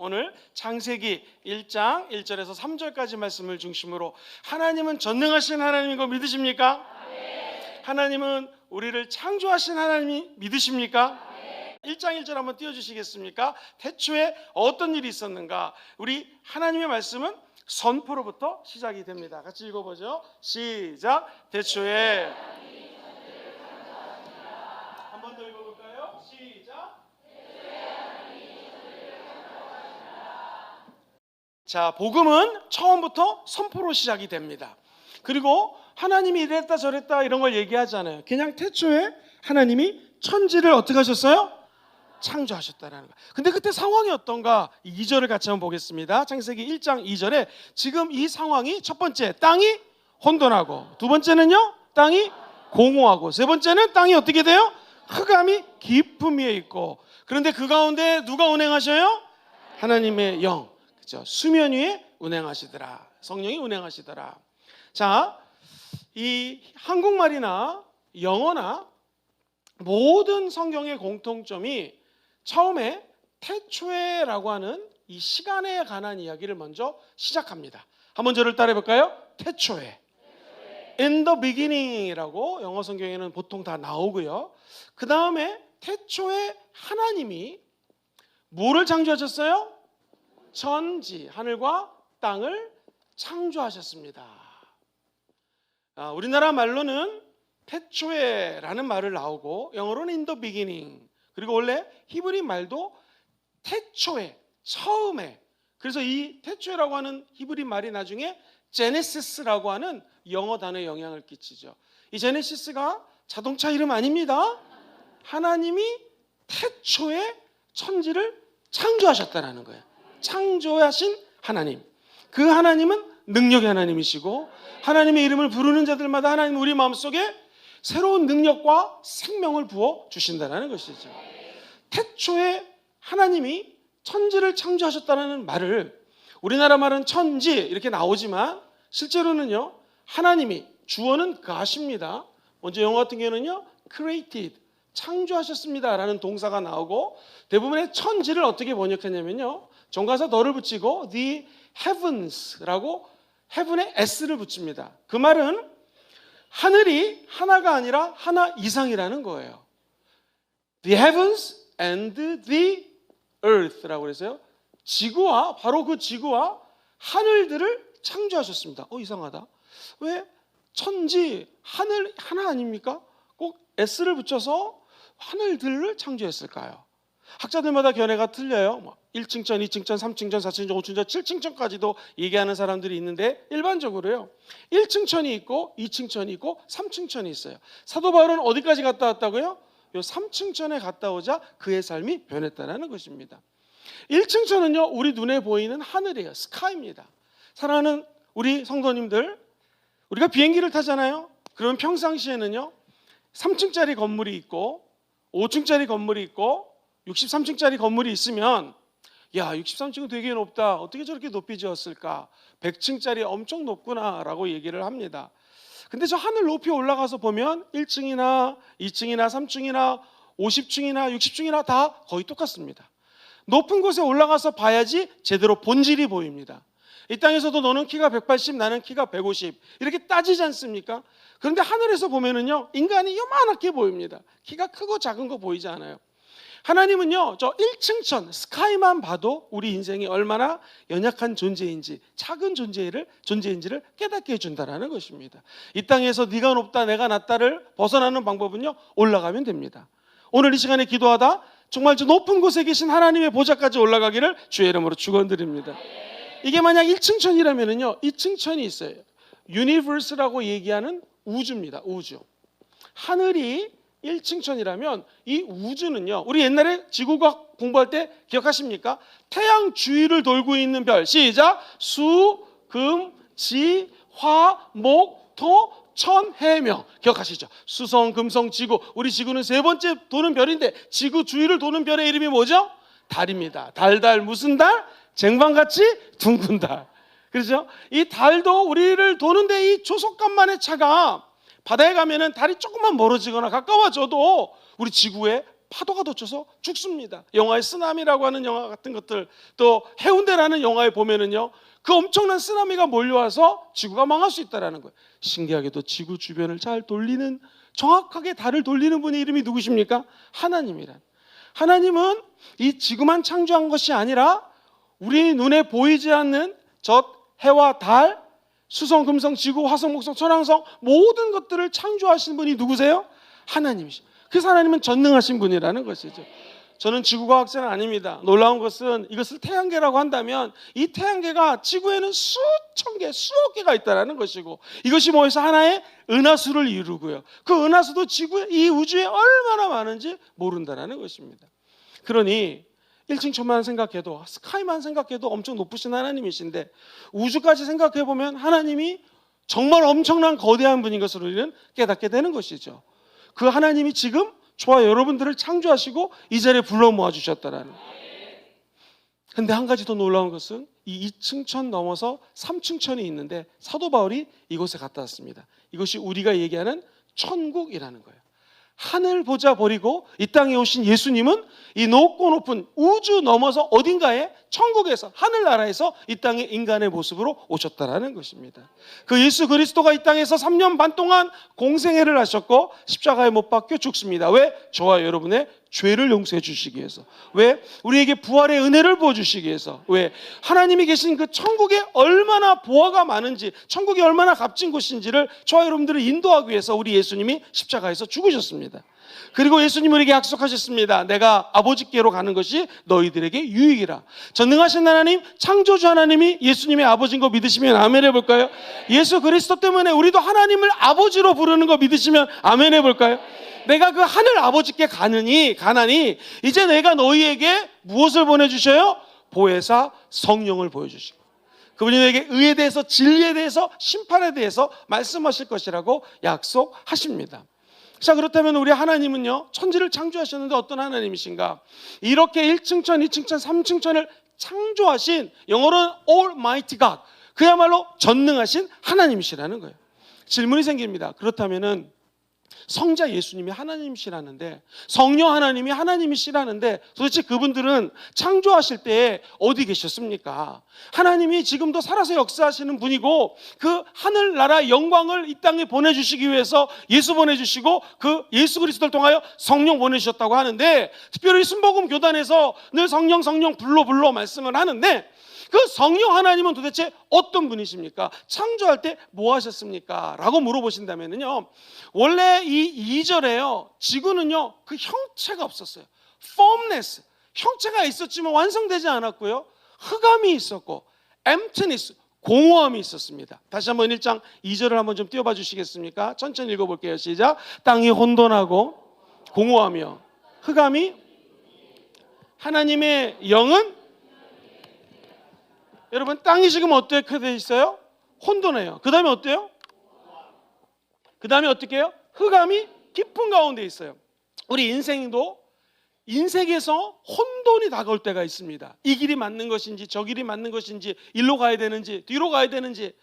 오늘 창세기 1장 1절에서 3절까지 말씀을 중심으로 하나님은 전능하신 하나님인 거 믿으십니까? 네. 하나님은 우리를 창조하신 하나님 믿으십니까? 네. 1장 1절 한번 띄워주시겠습니까? 태초에 어떤 일이 있었는가? 우리 하나님의 말씀은 선포로부터 시작이 됩니다. 같이 읽어보죠. 시작. 태초에 한 번 더 읽어볼까요? 시작. 자, 복음은 처음부터 선포로 시작이 됩니다. 그리고 하나님이 이랬다 저랬다 이런 걸 얘기하잖아요. 그냥 태초에 하나님이 천지를 어떻게 하셨어요? 창조하셨다라는 거예요. 근데 그때 상황이 어떤가? 2절을 같이 한번 보겠습니다. 창세기 1장 2절에 지금 이 상황이 첫 번째 땅이 혼돈하고, 두 번째는요 땅이 공허하고, 세 번째는 땅이 어떻게 돼요? 흑암이 깊음 위에 있고, 그런데 그 가운데 누가 운행하셔요? 하나님의 영, 그렇죠? 수면 위에 운행하시더라. 성령이 운행하시더라. 자, 이 한국말이나 영어나 모든 성경의 공통점이 처음에 태초에라고 하는 이 시간에 관한 이야기를 먼저 시작합니다. 한번 저를 따라해 볼까요? 태초에. In the beginning이라고 영어 성경에는 보통 다 나오고요. 그 다음에 태초에 하나님이 뭐를 창조하셨어요? 천지, 하늘과 땅을 창조하셨습니다. 우리나라 말로는 태초에라는 말을 나오고, 영어로는 in the beginning, 그리고 원래 히브리 말도 태초에, 처음에. 그래서 이 태초에라고 하는 히브리 말이 나중에 제네시스라고 하는 영어 단어에 영향을 끼치죠. 이 제네시스가 자동차 이름 아닙니다. 하나님이 태초에 천지를 창조하셨다는 거예요. 창조하신 하나님, 그 하나님은 능력의 하나님이시고, 하나님의 이름을 부르는 자들마다 하나님 우리 마음속에 새로운 능력과 생명을 부어 주신다는 것이죠. 태초에 하나님이 천지를 창조하셨다는 말을, 우리나라 말은 천지 이렇게 나오지만 실제로는요 하나님이, 주어는 God입니다. 먼저 영어 같은 경우는요 created, 창조하셨습니다 라는 동사가 나오고, 대부분의 천지를 어떻게 번역했냐면요 정관사 더를 붙이고 the heavens라고 heaven에 s를 붙입니다. 그 말은 하늘이 하나가 아니라 하나 이상이라는 거예요. The heavens and the earth라고 그래서요, 지구와, 바로 그 지구와 하늘들을 창조하셨습니다. 이상하다. 왜 천지, 하늘 하나 아닙니까? 꼭 s를 붙여서 하늘들을 창조했을까요? 학자들마다 견해가 틀려요. 1층천, 2층천, 3층천, 4층천, 5층천, 7층천까지도 얘기하는 사람들이 있는데, 일반적으로요 1층천이 있고 2층천이 있고 3층천이 있어요. 사도 바울은 어디까지 갔다 왔다고요? 요 3층천에 갔다 오자 그의 삶이 변했다는 것입니다. 1층천은요 우리 눈에 보이는 하늘이에요. 스카이입니다. 사랑하는 우리 성도님들, 우리가 비행기를 타잖아요. 그러면 평상시에는요 3층짜리 건물이 있고 5층짜리 건물이 있고 63층짜리 건물이 있으면, 야 63층은 되게 높다, 어떻게 저렇게 높이 지었을까, 100층짜리 엄청 높구나 라고 얘기를 합니다. 근데 저 하늘 높이 올라가서 보면 1층이나 2층이나 3층이나 50층이나 60층이나 다 거의 똑같습니다. 높은 곳에 올라가서 봐야지 제대로 본질이 보입니다. 이 땅에서도 너는 키가 180, 나는 키가 150 이렇게 따지지 않습니까? 그런데 하늘에서 보면은요 인간이 요만하게 보입니다. 키가 크고 작은 거 보이지 않아요. 하나님은요 저 1층천 스카이만 봐도 우리 인생이 얼마나 연약한 존재인지, 작은 존재인지를 깨닫게 해준다는 것입니다. 이 땅에서 네가 높다 내가 낮다를 벗어나는 방법은요 올라가면 됩니다. 오늘 이 시간에 기도하다 정말 저 높은 곳에 계신 하나님의 보좌까지 올라가기를 주의 이름으로 축원드립니다. 이게 만약 1층천이라면은요 2층천이 있어요. 유니버스라고 얘기하는 우주입니다. 우주. 하늘이 1층천이라면 이 우주는요, 우리 옛날에 지구과학 공부할 때 기억하십니까? 태양 주위를 돌고 있는 별, 시작! 수, 금, 지, 화, 목, 토, 천, 해, 명. 기억하시죠? 수성, 금성, 지구. 우리 지구는 세 번째 도는 별인데 지구 주위를 도는 별의 이름이 뭐죠? 달입니다. 달 무슨 달? 쟁반같이 둥근 달. 그렇죠? 이 달도 우리를 도는데 이 조속간만의 차가 바다에 가면은 달이 조금만 멀어지거나 가까워져도 우리 지구에 파도가 덮쳐서 죽습니다. 영화의 쓰나미라고 하는 영화 같은 것들, 또 해운대라는 영화에 보면은요, 그 엄청난 쓰나미가 몰려와서 지구가 망할 수 있다는 거예요. 신기하게도 지구 주변을 잘 돌리는, 정확하게 달을 돌리는 분의 이름이 누구십니까? 하나님이란. 하나님은 이 지구만 창조한 것이 아니라 우리 눈에 보이지 않는 저 해와 달, 수성, 금성, 지구, 화성, 목성, 천왕성 모든 것들을 창조하신 분이 누구세요? 하나님이시죠. 그래서 하나님은 전능하신 분이라는 것이죠. 저는 지구과학자는 아닙니다. 놀라운 것은 이것을 태양계라고 한다면 이 태양계가 지구에는 수천 개, 수억 개가 있다는 것이고, 이것이 모여서 하나의 은하수를 이루고요, 그 은하수도 지구에, 이 우주에 얼마나 많은지 모른다는 것입니다. 그러니 1층 천만 생각해도, 스카이만 생각해도 엄청 높으신 하나님이신데, 우주까지 생각해보면 하나님이 정말 엄청난 거대한 분인 것을 우리는 깨닫게 되는 것이죠. 그 하나님이 지금 저와 여러분들을 창조하시고 이 자리에 불러 모아주셨다라는. 근데 한 가지 더 놀라운 것은 이 2층 천 넘어서 3층 천이 있는데, 사도 바울이 이곳에 갔다 왔습니다. 이것이 우리가 얘기하는 천국이라는 거예요. 하늘 보자 버리고 이 땅에 오신 예수님은 이 높고 높은 우주 넘어서 어딘가에 천국에서, 하늘나라에서 이 땅에 인간의 모습으로 오셨다라는 것입니다. 그 예수 그리스도가 이 땅에서 3년 반 동안 공생애를 하셨고 십자가에 못 박혀 죽습니다. 왜? 저와 여러분의 죄를 용서해 주시기 위해서. 왜? 우리에게 부활의 은혜를 부어주시기 위해서. 왜? 하나님이 계신 그 천국에 얼마나 보화가 많은지, 천국이 얼마나 값진 곳인지를 저와 여러분들을 인도하기 위해서 우리 예수님이 십자가에서 죽으셨습니다. 그리고 예수님은 우리에게 약속하셨습니다. 내가 아버지께로 가는 것이 너희들에게 유익이라. 전능하신 하나님, 창조주 하나님이 예수님의 아버지인 거 믿으시면 아멘 해볼까요? 예수 그리스도 때문에 우리도 하나님을 아버지로 부르는 거 믿으시면 아멘 해볼까요? 내가 그 하늘 아버지께 가나니 이제 내가 너희에게 무엇을 보내주셔요? 보혜사 성령을 보여주시고, 그분이 너에게 의에 대해서, 진리에 대해서, 심판에 대해서 말씀하실 것이라고 약속하십니다. 자, 그렇다면 우리 하나님은요, 천지를 창조하셨는데 어떤 하나님이신가? 이렇게 1층 천, 2층 천, 3층 천을 창조하신, 영어로는 Almighty God, 그야말로 전능하신 하나님이시라는 거예요. 질문이 생깁니다. 그렇다면은 성자 예수님이 하나님이시라는데, 성령 하나님이 하나님이시라는데, 도대체 그분들은 창조하실 때 어디 계셨습니까? 하나님이 지금도 살아서 역사하시는 분이고, 그 하늘나라 영광을 이 땅에 보내주시기 위해서 예수 보내주시고, 그 예수 그리스도를 통하여 성령 보내주셨다고 하는데, 특별히 순복음 교단에서 늘 성령 불러 말씀을 하는데, 그 성령 하나님은 도대체 어떤 분이십니까? 창조할 때 뭐 하셨습니까? 라고 물어보신다면요, 원래 이 2절에요, 지구는요 그 형체가 없었어요. formless, 형체가 있었지만 완성되지 않았고요, 흑암이 있었고 emptiness, 공허함이 있었습니다. 다시 한번 1장 2절을 한번 좀 띄워봐 주시겠습니까? 천천히 읽어볼게요. 시작. 땅이 혼돈하고 공허하며 흑암이, 하나님의 영은, 여러분 땅이 지금 어떻게 돼 있어요? 혼돈해요. 그 다음에 어때요? 그 다음에 어떻게 해요? 흑암이 깊은 가운데 있어요. 우리 인생에서 혼돈이 다가올 때가 있습니다. 이 길이 맞는 것인지 저 길이 맞는 것인지, 일로 가야 되는지 뒤로 가야 되는지.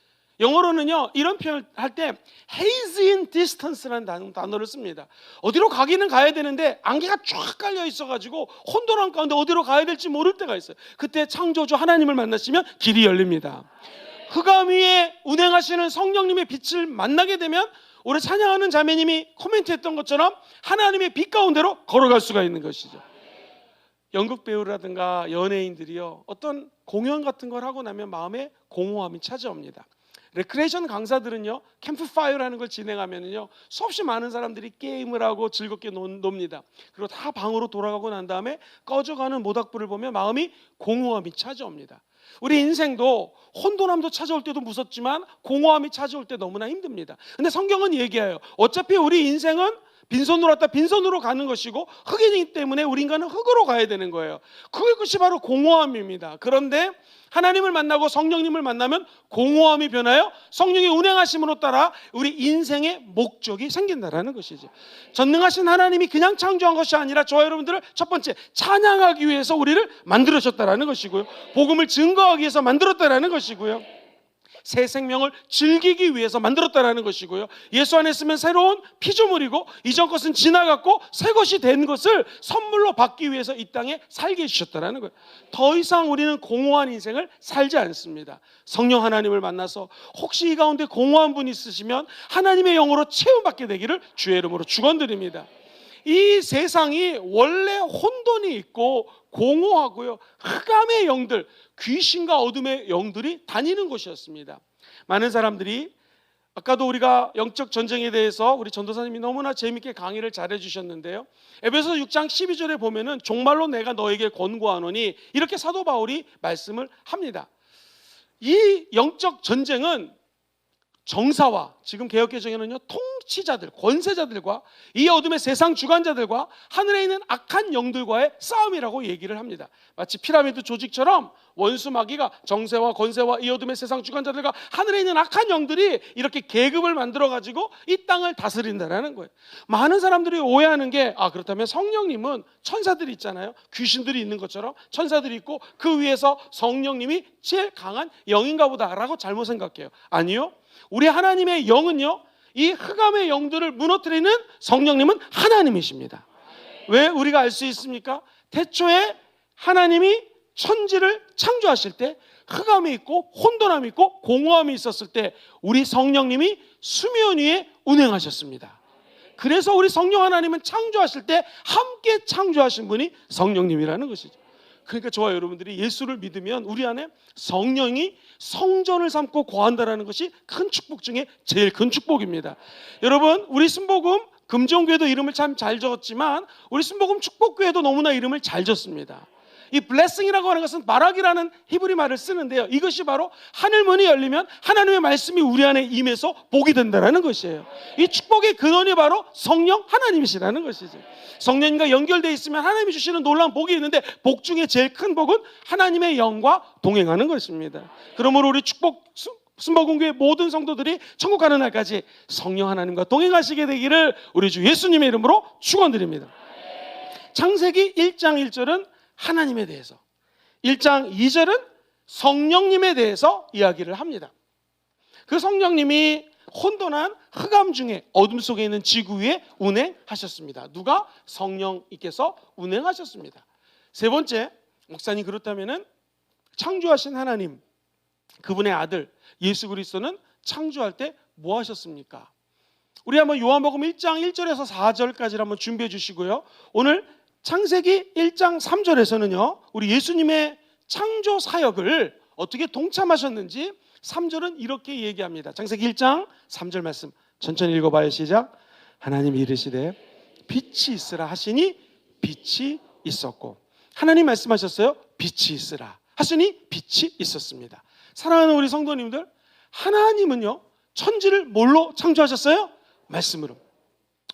영어로는요 이런 표현을 할 때 haze in distance라는 단어를 씁니다. 어디로 가기는 가야 되는데 안개가 쫙 깔려 있어가지고 혼돈한 가운데 어디로 가야 될지 모를 때가 있어요. 그때 창조주 하나님을 만나시면 길이 열립니다. 흑암 위에 운행하시는 성령님의 빛을 만나게 되면, 오늘 찬양하는 자매님이 코멘트했던 것처럼 하나님의 빛 가운데로 걸어갈 수가 있는 것이죠. 연극 배우라든가 연예인들이요, 어떤 공연 같은 걸 하고 나면 마음에 공허함이 찾아옵니다. 레크레이션 강사들은요, 캠프파이어라는 걸 진행하면요, 수없이 많은 사람들이 게임을 하고 즐겁게 놉니다. 그리고 다 방으로 돌아가고 난 다음에 꺼져가는 모닥불을 보면 마음이 공허함이 찾아옵니다. 우리 인생도 혼돈함도 찾아올 때도 무섭지만 공허함이 찾아올 때 너무나 힘듭니다. 근데 성경은 얘기해요. 어차피 우리 인생은 빈손으로 왔다 빈손으로 가는 것이고, 흑인이기 때문에 우리 인간은 흑으로 가야 되는 거예요. 그것이 바로 공허함입니다. 그런데 하나님을 만나고 성령님을 만나면 공허함이 변하여 성령의 운행하심으로 따라 우리 인생의 목적이 생긴다라는 것이죠. 전능하신 하나님이 그냥 창조한 것이 아니라 저와 여러분들을 첫 번째 찬양하기 위해서 우리를 만들어줬다라는 것이고요, 복음을 증거하기 위해서 만들었다라는 것이고요, 새 생명을 즐기기 위해서 만들었다라는 것이고요. 예수 안에 있으면 새로운 피조물이고 이전 것은 지나갔고 새 것이 된 것을 선물로 받기 위해서 이 땅에 살게 해주셨다라는 거예요. 더 이상 우리는 공허한 인생을 살지 않습니다. 성령 하나님을 만나서 혹시 이 가운데 공허한 분 있으시면 하나님의 영으로 체험받게 되기를 주의 이름으로 축원드립니다. 이 세상이 원래 혼돈이 있고 공허하고요, 흑암의 영들, 귀신과 어둠의 영들이 다니는 곳이었습니다. 많은 사람들이, 아까도 우리가 영적 전쟁에 대해서 우리 전도사님이 너무나 재밌게 강의를 잘해 주셨는데요, 에베소 6장 12절에 보면은 종말로 내가 너에게 권고하노니 이렇게 사도 바울이 말씀을 합니다. 이 영적 전쟁은 정사와, 지금 개역개정에는요, 통치자들, 권세자들과 이 어둠의 세상 주관자들과 하늘에 있는 악한 영들과의 싸움이라고 얘기를 합니다. 마치 피라미드 조직처럼 원수 마귀가 정세와 권세와 이 어둠의 세상 주관자들과 하늘에 있는 악한 영들이 이렇게 계급을 만들어 가지고 이 땅을 다스린다는 거예요. 많은 사람들이 오해하는 게, 그렇다면 성령님은 천사들이 있잖아요. 귀신들이 있는 것처럼 천사들이 있고 그 위에서 성령님이 제일 강한 영인가 보다라고 잘못 생각해요. 아니요. 우리 하나님의 영은요, 이 흑암의 영들을 무너뜨리는 성령님은 하나님이십니다. 왜 우리가 알 수 있습니까? 태초에 하나님이 천지를 창조하실 때 흑암이 있고 혼돈함이 있고 공허함이 있었을 때 우리 성령님이 수면 위에 운행하셨습니다. 그래서 우리 성령 하나님은 창조하실 때 함께 창조하신 분이 성령님이라는 것이죠. 그러니까 저와 여러분들이 예수를 믿으면 우리 안에 성령이 성전을 삼고 거한다는 것이 큰 축복 중에 제일 큰 축복입니다. 여러분, 우리 순복음 금정교회도 이름을 참 잘 적었지만 우리 순복음 축복교회도 너무나 이름을 잘 졌습니다. 이 blessing이라고 하는 것은 바락이라는 히브리 말을 쓰는데요, 이것이 바로 하늘 문이 열리면 하나님의 말씀이 우리 안에 임해서 복이 된다는 것이에요. 이 축복의 근원이 바로 성령 하나님이시라는 것이죠. 성령님과 연결되어 있으면 하나님이 주시는 놀라운 복이 있는데 복 중에 제일 큰 복은 하나님의 영과 동행하는 것입니다. 그러므로 우리 축복 순복음교회 모든 성도들이 천국 가는 날까지 성령 하나님과 동행하시게 되기를 우리 주 예수님의 이름으로 축원드립니다. 창세기 1장 1절은 하나님에 대해서, 1장 2절은 성령님에 대해서 이야기를 합니다. 그 성령님이 혼돈한 흑암 중에 어둠 속에 있는 지구 위에 운행하셨습니다. 누가? 성령님께서 운행하셨습니다. 세 번째, 목사님 그렇다면은 창조하신 하나님, 그분의 아들 예수 그리스도는 창조할 때 뭐 하셨습니까? 우리 한번 요한복음 1장 1절에서 4절까지 한번 준비해 주시고요. 오늘 창세기 1장 3절에서는요, 우리 예수님의 창조 사역을 어떻게 동참하셨는지 3절은 이렇게 얘기합니다. 창세기 1장 3절 말씀 천천히 읽어봐요. 시작. 하나님이 이르시되 빛이 있으라 하시니 빛이 있었고, 하나님 말씀하셨어요. 빛이 있으라 하시니 빛이 있었습니다. 사랑하는 우리 성도님들, 하나님은요 천지를 뭘로 창조하셨어요? 말씀으로.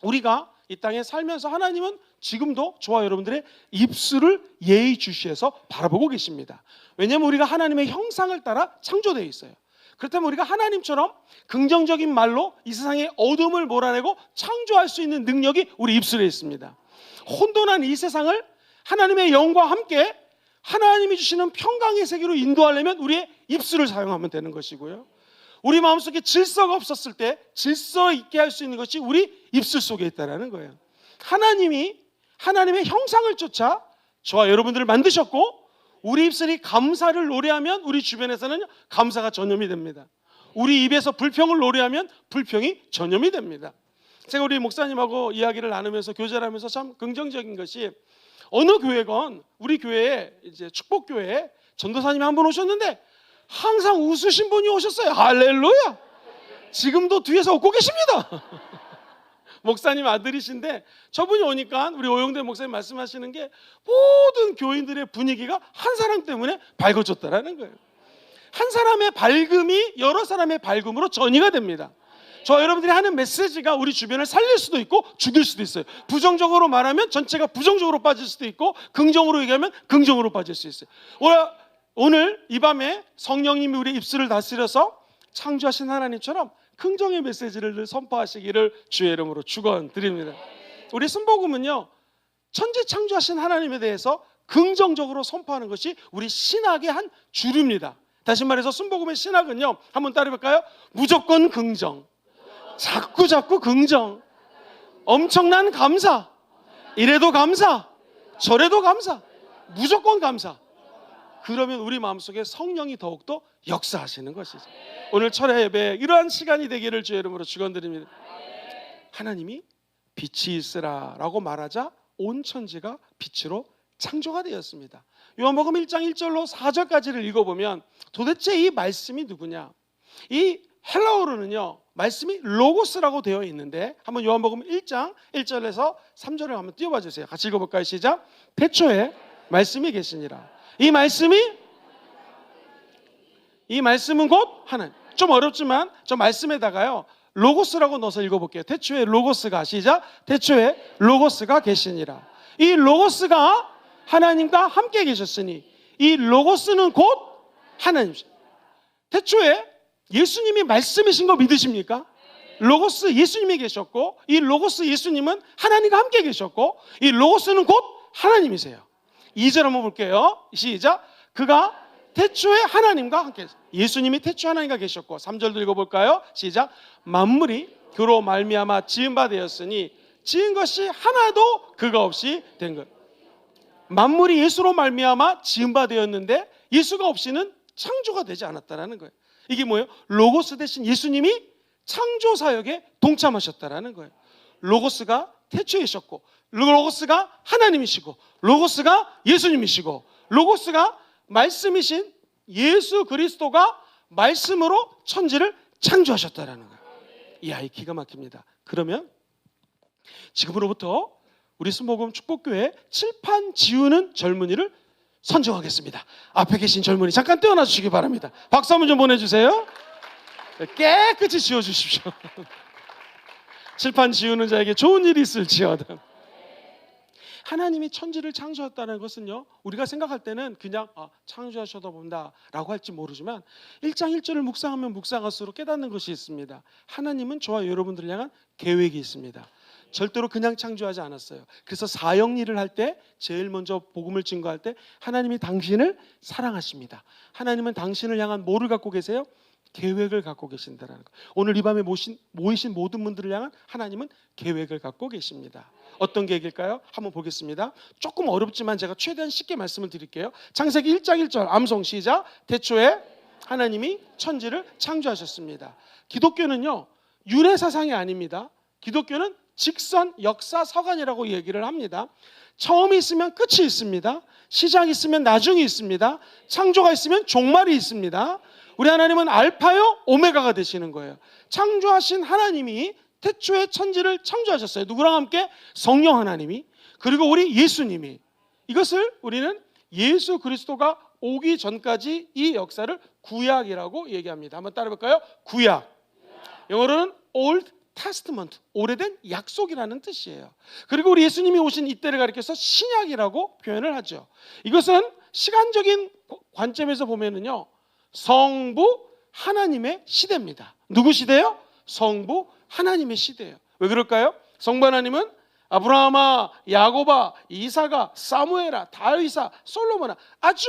우리가 이 땅에 살면서 하나님은 지금도 저와 여러분들의 입술을 예의주시해서 바라보고 계십니다. 왜냐하면 우리가 하나님의 형상을 따라 창조되어 있어요. 그렇다면 우리가 하나님처럼 긍정적인 말로 이 세상의 어둠을 몰아내고 창조할 수 있는 능력이 우리 입술에 있습니다. 혼돈한 이 세상을 하나님의 영과 함께 하나님이 주시는 평강의 세계로 인도하려면 우리의 입술을 사용하면 되는 것이고요, 우리 마음속에 질서가 없었을 때 질서 있게 할 수 있는 것이 우리 입술 속에 있다는 거예요. 하나님이 하나님의 형상을 쫓아 저와 여러분들을 만드셨고, 우리 입술이 감사를 노래하면 우리 주변에서는 감사가 전염이 됩니다. 우리 입에서 불평을 노래하면 불평이 전염이 됩니다. 제가 우리 목사님하고 이야기를 나누면서 교제를 하면서 참 긍정적인 것이, 어느 교회건 우리 교회에 이제 축복교회에 전도사님이 한 분 오셨는데 항상 웃으신 분이 오셨어요. 할렐루야. 지금도 뒤에서 웃고 계십니다. 목사님 아들이신데 저분이 오니까 우리 오영대 목사님 말씀하시는 게 모든 교인들의 분위기가 한 사람 때문에 밝아졌다라는 거예요. 한 사람의 밝음이 여러 사람의 밝음으로 전이가 됩니다. 저 여러분들이 하는 메시지가 우리 주변을 살릴 수도 있고 죽일 수도 있어요. 부정적으로 말하면 전체가 부정적으로 빠질 수도 있고, 긍정으로 얘기하면 긍정으로 빠질 수 있어요. 오늘 이 밤에 성령님이 우리 입술을 다스려서 창조하신 하나님처럼 긍정의 메시지를 선포하시기를 주의 이름으로 축원드립니다. 우리 순복음은요, 천지 창조하신 하나님에 대해서 긍정적으로 선포하는 것이 우리 신학의 한 주류입니다. 다시 말해서 순복음의 신학은요, 한번 따라해볼까요? 무조건 긍정, 자꾸 긍정, 엄청난 감사, 이래도 감사, 저래도 감사, 무조건 감사. 그러면 우리 마음속에 성령이 더욱더 역사하시는 것이죠. 오늘 철야 예배 이러한 시간이 되기를 주의 이름으로 축원드립니다. 하나님이 빛이 있으라 라고 말하자 온 천지가 빛으로 창조가 되었습니다. 요한복음 1장 1절로 4절까지를 읽어보면 도대체 이 말씀이 누구냐? 이 헬라어로는요, 말씀이 로고스라고 되어 있는데, 한번 요한복음 1장 1절에서 3절을 한번 띄워봐 주세요. 같이 읽어볼까요? 시작. 태초에 말씀이 계시니라. 이 말씀은 곧 하나님. 좀 어렵지만 저 말씀에다가요, 로고스라고 넣어서 읽어볼게요. 태초에 로고스가, 시작. 태초에 로고스가 계시니라. 이 로고스가 하나님과 함께 계셨으니 이 로고스는 곧 하나님이십니다. 태초에 예수님이 말씀이신 거 믿으십니까? 로고스 예수님이 계셨고, 이 로고스 예수님은 하나님과 함께 계셨고, 이 로고스는 곧 하나님이세요. 2절 한번 볼게요. 시작. 그가 태초에 하나님과 함께, 예수님이 태초에 하나님과 계셨고, 3절도 읽어볼까요? 시작. 만물이 그로 말미암아 지은 바 되었으니 지은 것이 하나도 그가 없이 된 것. 만물이 예수로 말미암아 지은 바 되었는데 예수가 없이는 창조가 되지 않았다라는 거예요. 이게 뭐예요? 로고스 대신 예수님이 창조 사역에 동참하셨다라는 거예요. 로고스가 태초이셨고, 로고스가 하나님이시고, 로고스가 예수님이시고, 로고스가 말씀이신 예수 그리스도가 말씀으로 천지를 창조하셨다라는 거예요. 이 아이 기가 막힙니다. 그러면 지금으로부터 우리 순복음 축복교회 칠판 지우는 젊은이를 선정하겠습니다. 앞에 계신 젊은이 잠깐 떼어놔 주시기 바랍니다. 박수 한번 좀 보내주세요. 깨끗이 지워주십시오. 칠판 지우는 자에게 좋은 일이 있을지어다. 하나님이 천지를 창조했다는 것은요, 우리가 생각할 때는 그냥 창조하셔다 본다 라고 할지 모르지만 1장 1절을 묵상하면 묵상할수록 깨닫는 것이 있습니다. 하나님은 저와 여러분들을 향한 계획이 있습니다. 절대로 그냥 창조하지 않았어요. 그래서 사형리를 할 때 제일 먼저 복음을 증거할 때 하나님이 당신을 사랑하십니다. 하나님은 당신을 향한 뭐를 갖고 계세요? 계획을 갖고 계신다는 거. 오늘 이 밤에 모이신 모든 분들을 향한 하나님은 계획을 갖고 계십니다. 어떤 계획일까요? 한번 보겠습니다. 조금 어렵지만 제가 최대한 쉽게 말씀을 드릴게요. 창세기 1장 1절 암송 시작. 태초에 하나님이 천지를 창조하셨습니다. 기독교는요, 윤회 사상이 아닙니다. 기독교는 직선 역사 서간이라고 얘기를 합니다. 처음이 있으면 끝이 있습니다. 시작이 있으면 나중이 있습니다. 창조가 있으면 종말이 있습니다. 우리 하나님은 알파요 오메가가 되시는 거예요. 창조하신 하나님이 태초에 천지를 창조하셨어요. 누구랑 함께? 성령 하나님이, 그리고 우리 예수님이. 이것을 우리는 예수 그리스도가 오기 전까지 이 역사를 구약이라고 얘기합니다. 한번 따라해볼까요? 구약. 영어로는 Old Testament, 오래된 약속이라는 뜻이에요. 그리고 우리 예수님이 오신 이때를 가리켜서 신약이라고 표현을 하죠. 이것은 시간적인 관점에서 보면은요, 성부 하나님의 시대입니다. 누구 시대요? 성부 하나님의 시대예요. 왜 그럴까요? 성부 하나님은 아브라함아, 야곱아, 이사가, 사무엘아, 다윗아, 솔로몬아, 아주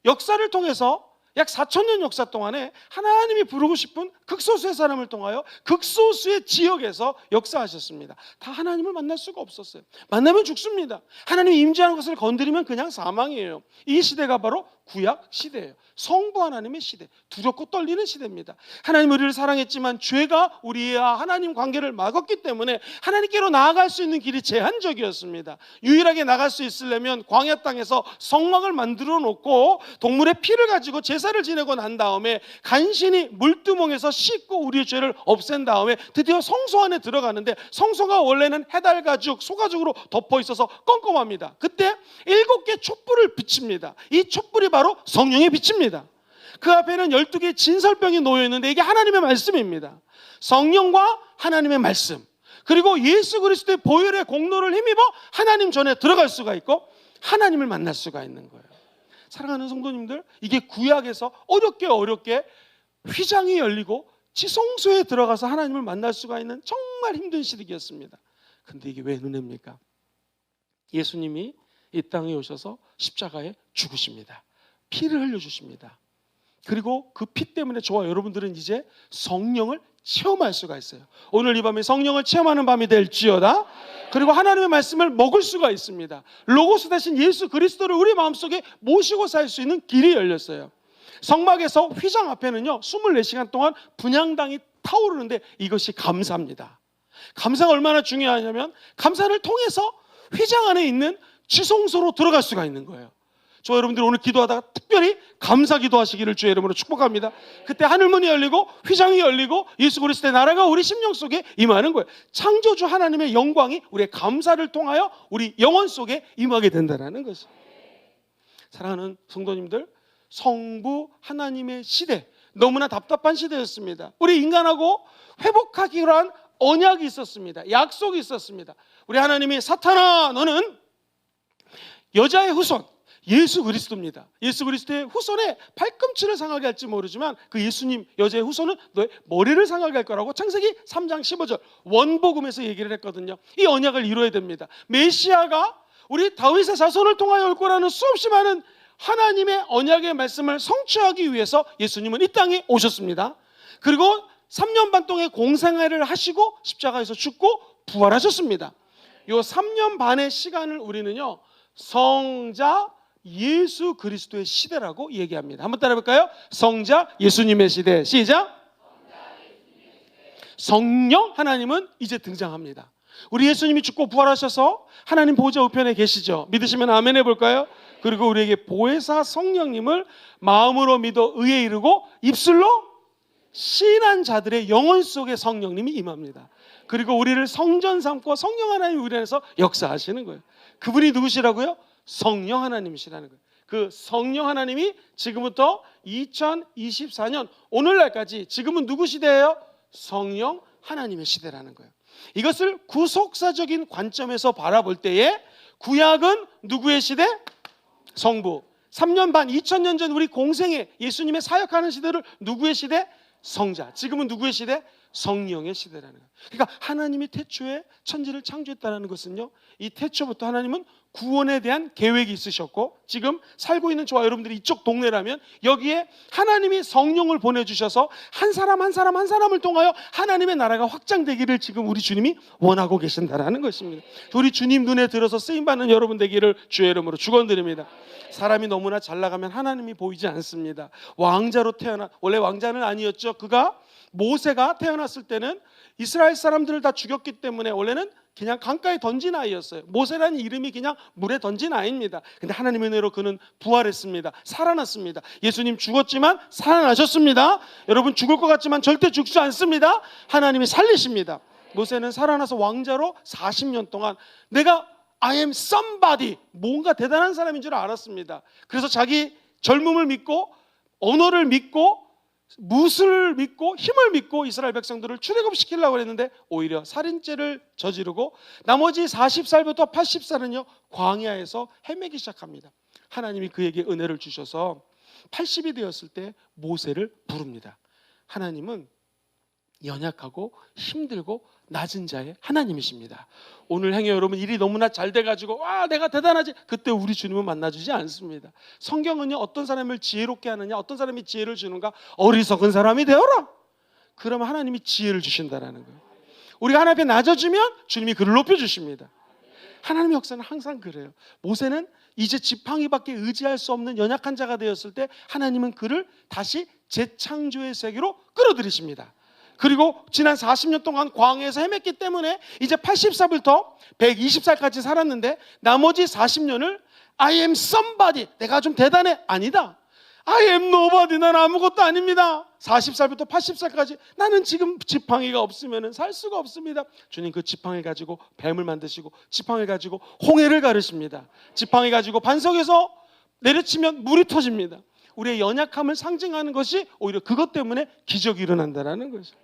역사를 통해서 약 4,000년 역사 동안에 하나님이 부르고 싶은 극소수의 사람을 통하여 극소수의 지역에서 역사하셨습니다. 다 하나님을 만날 수가 없었어요. 만나면 죽습니다. 하나님이 임재하는 것을 건드리면 그냥 사망이에요. 이 시대가 바로 구약 시대예요. 성부 하나님의 시대, 두렵고 떨리는 시대입니다. 하나님 우리를 사랑했지만 죄가 우리와 하나님 관계를 막았기 때문에 하나님께로 나아갈 수 있는 길이 제한적이었습니다. 유일하게 나갈 수 있으려면 광야 땅에서 성막을 만들어 놓고 동물의 피를 가지고 제사를 지내고 난 다음에 간신히 물두멍에서 씻고 우리의 죄를 없앤 다음에 드디어 성소 안에 들어가는데, 성소가 원래는 해달가죽, 소가죽으로 덮어 있어서 껌껌합니다. 그때 7개 촛불을 비칩니다. 이 촛불이 바로 성령의 빛입니다. 그 앞에는 12개의 진설병이 놓여 있는데 이게 하나님의 말씀입니다. 성령과 하나님의 말씀, 그리고 예수 그리스도의 보혈의 공로를 힘입어 하나님 전에 들어갈 수가 있고 하나님을 만날 수가 있는 거예요. 사랑하는 성도님들, 이게 구약에서 어렵게 휘장이 열리고 지성소에 들어가서 하나님을 만날 수가 있는 정말 힘든 시기였습니다. 근데 이게 왜 눈입니까? 예수님이 이 땅에 오셔서 십자가에 죽으십니다. 피를 흘려주십니다. 그리고 그 피 때문에 저와 여러분들은 이제 성령을 체험할 수가 있어요. 오늘 이 밤에 성령을 체험하는 밤이 될지어다. 그리고 하나님의 말씀을 먹을 수가 있습니다. 로고스 대신 예수 그리스도를 우리 마음속에 모시고 살 수 있는 길이 열렸어요. 성막에서 휘장 앞에는요 24시간 동안 분향당이 타오르는데 이것이 감사입니다. 감사가 얼마나 중요하냐면 감사를 통해서 휘장 안에 있는 지성소로 들어갈 수가 있는 거예요. 저 여러분들 오늘 기도하다가 특별히 감사 기도하시기를 주의 이름으로 축복합니다. 그때 하늘문이 열리고 휘장이 열리고 예수 그리스도의 나라가 우리 심령 속에 임하는 거예요. 창조주 하나님의 영광이 우리의 감사를 통하여 우리 영혼 속에 임하게 된다는 것이죠. 사랑하는 성도님들, 성부 하나님의 시대, 너무나 답답한 시대였습니다. 우리 인간하고 회복하기로 한 언약이 있었습니다. 약속이 있었습니다. 우리 하나님이 사탄아 너는 여자의 후손 예수 그리스도입니다. 예수 그리스도의 후손의 발꿈치를 상하게 할지 모르지만 그 예수님 여자의 후손은 너의 머리를 상하게 할 거라고 창세기 3장 15절 원복음에서 얘기를 했거든요. 이 언약을 이루어야 됩니다. 메시아가 우리 다윗의 자손을 통하여 올 거라는 수없이 많은 하나님의 언약의 말씀을 성취하기 위해서 예수님은 이 땅에 오셨습니다. 그리고 3년 반 동안 공생애를 하시고 십자가에서 죽고 부활하셨습니다. 이 3년 반의 시간을 우리는요 성자 예수 그리스도의 시대라고 얘기합니다. 한번 따라 해볼까요? 성자 예수님의 시대. 시작. 성령 하나님은 이제 등장합니다. 우리 예수님이 죽고 부활하셔서 하나님 보좌 우편에 계시죠. 믿으시면 아멘 해볼까요? 그리고 우리에게 보혜사 성령님을 마음으로 믿어 의에 이르고 입술로 시인한 자들의 영혼 속에 성령님이 임합니다. 그리고 우리를 성전 삼고 성령 하나님 우리 안에서 역사하시는 거예요. 그분이 누구시라고요? 성령 하나님이시라는 거예요. 그 성령 하나님이 지금부터 2024년 오늘날까지 지금은 누구 시대예요? 성령 하나님의 시대라는 거예요. 이것을 구속사적인 관점에서 바라볼 때에 구약은 누구의 시대? 성부. 3년 반 2000년 전 우리 공생애 예수님의 사역하는 시대를 누구의 시대? 성자. 지금은 누구의 시대? 성령의 시대라는 거예요. 그러니까 하나님이 태초에 천지를 창조했다는 것은요 이 태초부터 하나님은 구원에 대한 계획이 있으셨고 지금 살고 있는 저와 여러분들이 이쪽 동네라면 여기에 하나님이 성령을 보내주셔서 한 사람 한 사람을 통하여 하나님의 나라가 확장되기를 지금 우리 주님이 원하고 계신다라는 것입니다. 우리 주님 눈에 들어서 쓰임받는 여러분 되기를 주의 이름으로 축원드립니다. 사람이 너무나 잘 나가면 하나님이 보이지 않습니다. 왕자로 원래 왕자는 아니었죠. 모세가 태어났을 때는 이스라엘 사람들을 다 죽였기 때문에 원래는 그냥 강가에 던진 아이였어요. 모세라는 이름이 그냥 물에 던진 아이입니다. 근데 하나님의 은혜로 그는 부활했습니다. 살아났습니다. 예수님 죽었지만 살아나셨습니다. 여러분 죽을 것 같지만 절대 죽지 않습니다. 하나님이 살리십니다. 모세는 살아나서 왕자로 40년 동안 내가 I am somebody, 뭔가 대단한 사람인 줄 알았습니다. 그래서 자기 젊음을 믿고 언어를 믿고 무술을 믿고 힘을 믿고 이스라엘 백성들을 출애굽시키려고 했는데 오히려 살인죄를 저지르고 나머지 40살부터 80살은요 광야에서 헤매기 시작합니다. 하나님이 그에게 은혜를 주셔서 80이 되었을 때 모세를 부릅니다. 하나님은 연약하고 힘들고 낮은 자의 하나님이십니다. 오늘 행여 여러분 일이 너무나 잘 돼가지고 와 내가 대단하지, 그때 우리 주님은 만나주지 않습니다. 성경은요 어떤 사람을 지혜롭게 하느냐, 어떤 사람이 지혜를 주는가, 어리석은 사람이 되어라. 그러면 하나님이 지혜를 주신다라는 거예요. 우리가 하나님 앞에 낮아지면 주님이 그를 높여주십니다. 하나님의 역사는 항상 그래요. 모세는 이제 지팡이밖에 의지할 수 없는 연약한 자가 되었을 때 하나님은 그를 다시 재창조의 세계로 끌어들이십니다. 그리고 지난 40년 동안 광야에서 헤맸기 때문에 이제 80살부터 120살까지 살았는데 나머지 40년을 I am somebody, 내가 좀 대단해, 아니다. I am nobody, 난 아무것도 아닙니다. 40살부터 80살까지 나는 지금 지팡이가 없으면 살 수가 없습니다. 주님 그 지팡이 가지고 뱀을 만드시고 지팡이 가지고 홍해를 가르십니다. 지팡이 가지고 반석에서 내려치면 물이 터집니다. 우리의 연약함을 상징하는 것이 오히려 그것 때문에 기적이 일어난다는 거죠.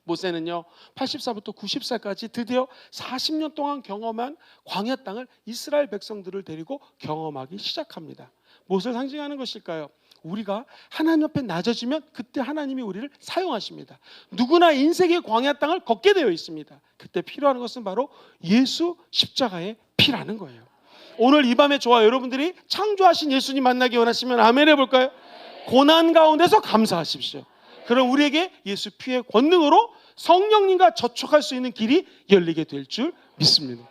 모세는요 80살부터 90살까지 드디어 40년 동안 경험한 광야 땅을 이스라엘 백성들을 데리고 경험하기 시작합니다. 무엇을 상징하는 것일까요? 우리가 하나님 옆에 낮아지면 그때 하나님이 우리를 사용하십니다. 누구나 인생의 광야 땅을 걷게 되어 있습니다. 그때 필요한 것은 바로 예수 십자가의 피라는 거예요. 오늘 이 밤에 저와 여러분들이 창조하신 예수님 만나기 원하시면 아멘 해볼까요? 고난 가운데서 감사하십시오. 그럼 우리에게 예수 피의 권능으로 성령님과 접촉할 수 있는 길이 열리게 될 줄 믿습니다.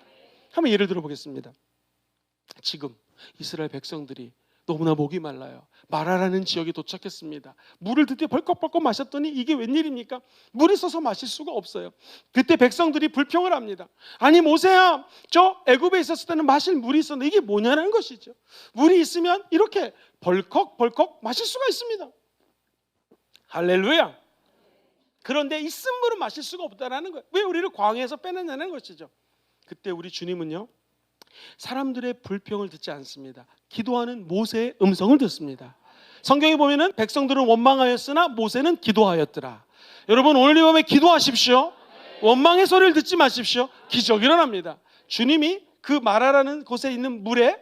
한번 예를 들어 보겠습니다. 지금 이스라엘 백성들이 너무나 목이 말라요. 마라라는 지역에 도착했습니다. 물을 드디어 벌컥벌컥 마셨더니 이게 웬일입니까? 물이 있어서 마실 수가 없어요. 그때 백성들이 불평을 합니다. 아니 모세야, 저 애굽에 있었을 때는 마실 물이 있었는데 이게 뭐냐는 것이죠. 물이 있으면 이렇게 벌컥벌컥 마실 수가 있습니다. 할렐루야. 그런데 이 쓴물은 마실 수가 없다라는 거예요. 왜 우리를 광야에서 빼내냐는 것이죠. 그때 우리 주님은요, 사람들의 불평을 듣지 않습니다. 기도하는 모세의 음성을 듣습니다. 성경에 보면은 백성들은 원망하였으나 모세는 기도하였더라. 여러분 오늘 이 밤에 기도하십시오. 원망의 소리를 듣지 마십시오. 기적이 일어납니다. 주님이 그 마라라는 곳에 있는 물에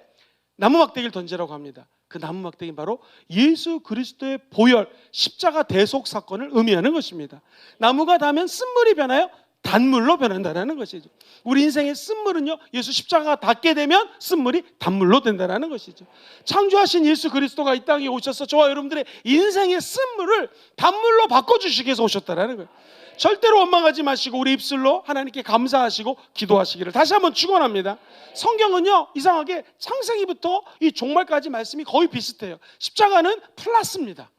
나무 막대기를 던지라고 합니다. 그 나무 막대기는 바로 예수 그리스도의 보혈, 십자가 대속 사건을 의미하는 것입니다. 나무가 닿으면 쓴물이 변하여 단물로 변한다는 것이죠. 우리 인생의 쓴물은요, 예수 십자가가 닿게 되면 쓴물이 단물로 된다는 것이죠. 창조하신 예수 그리스도가 이 땅에 오셔서 저와 여러분들의 인생의 쓴물을 단물로 바꿔주시기 위해서 오셨다는 거예요. 절대로 원망하지 마시고 우리 입술로 하나님께 감사하시고 기도하시기를 다시 한번 축원합니다. 성경은요, 이상하게 창세기부터 이 종말까지 말씀이 거의 비슷해요. 십자가는 플러스입니다.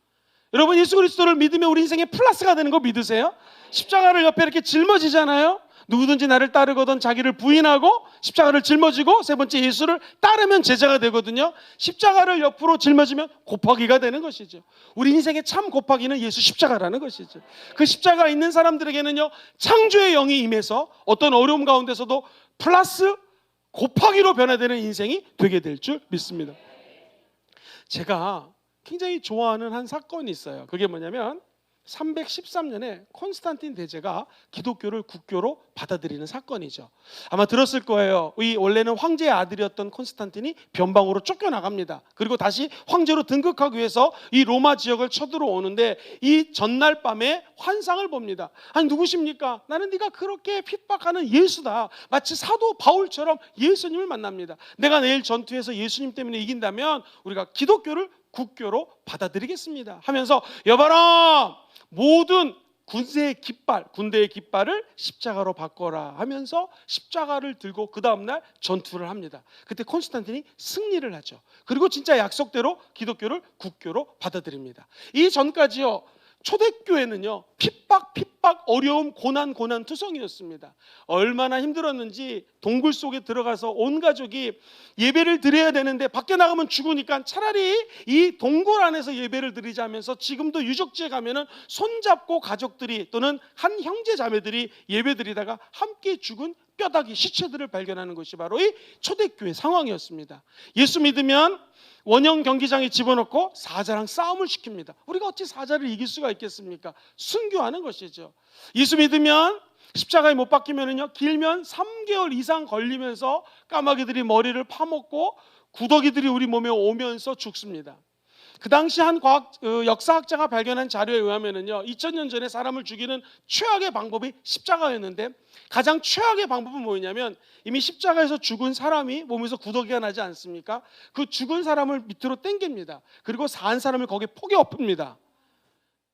여러분 예수 그리스도를 믿으면 우리 인생에 플러스가 되는 거 믿으세요? 십자가를 옆에 이렇게 짊어지잖아요. 누구든지 나를 따르거든 자기를 부인하고 십자가를 짊어지고 세 번째 예수를 따르면 제자가 되거든요. 십자가를 옆으로 짊어지면 곱하기가 되는 것이죠. 우리 인생의 참 곱하기는 예수 십자가라는 것이죠. 그 십자가 있는 사람들에게는요, 창조의 영이 임해서 어떤 어려움 가운데서도 플러스 곱하기로 변화되는 인생이 되게 될 줄 믿습니다. 제가 굉장히 좋아하는 한 사건이 있어요. 그게 뭐냐면 313년에 콘스탄틴 대제가 기독교를 국교로 받아들이는 사건이죠. 아마 들었을 거예요. 이 원래는 황제의 아들이었던 콘스탄틴이 변방으로 쫓겨나갑니다. 그리고 다시 황제로 등극하기 위해서 이 로마 지역을 쳐들어오는데 이 전날 밤에 환상을 봅니다. 아니 누구십니까? 나는 네가 그렇게 핍박하는 예수다. 마치 사도 바울처럼 예수님을 만납니다. 내가 내일 전투에서 예수님 때문에 이긴다면 우리가 기독교를 국교로 받아들이겠습니다 하면서 여봐라, 모든 군대의 깃발을 십자가로 바꿔라 하면서 십자가를 들고 그 다음날 전투를 합니다. 그때 콘스탄틴이 승리를 하죠. 그리고 진짜 약속대로 기독교를 국교로 받아들입니다. 이 전까지요, 초대교회는요, 핍박, 어려움, 고난 투성이었습니다. 얼마나 힘들었는지 동굴 속에 들어가서 온 가족이 예배를 드려야 되는데 밖에 나가면 죽으니까 차라리 이 동굴 안에서 예배를 드리자면서 지금도 유적지에 가면은 손잡고 가족들이 또는 한 형제 자매들이 예배 드리다가 함께 죽은 뼈다귀 시체들을 발견하는 것이 바로 이 초대교회 상황이었습니다. 예수 믿으면 원형 경기장에 집어넣고 사자랑 싸움을 시킵니다. 우리가 어찌 사자를 이길 수가 있겠습니까? 순교하는 것이죠. 예수 믿으면 십자가에 못 박히면은요, 길면 3개월 이상 걸리면서 까마귀들이 머리를 파먹고 구더기들이 우리 몸에 오면서 죽습니다. 그 당시 한 역사학자가 발견한 자료에 의하면은요, 2000년 전에 사람을 죽이는 최악의 방법이 십자가였는데 가장 최악의 방법은 뭐냐면 이미 십자가에서 죽은 사람이 몸에서 구더기가 나지 않습니까? 그 죽은 사람을 밑으로 당깁니다. 그리고 산 사람을 거기에 포개 엎습니다.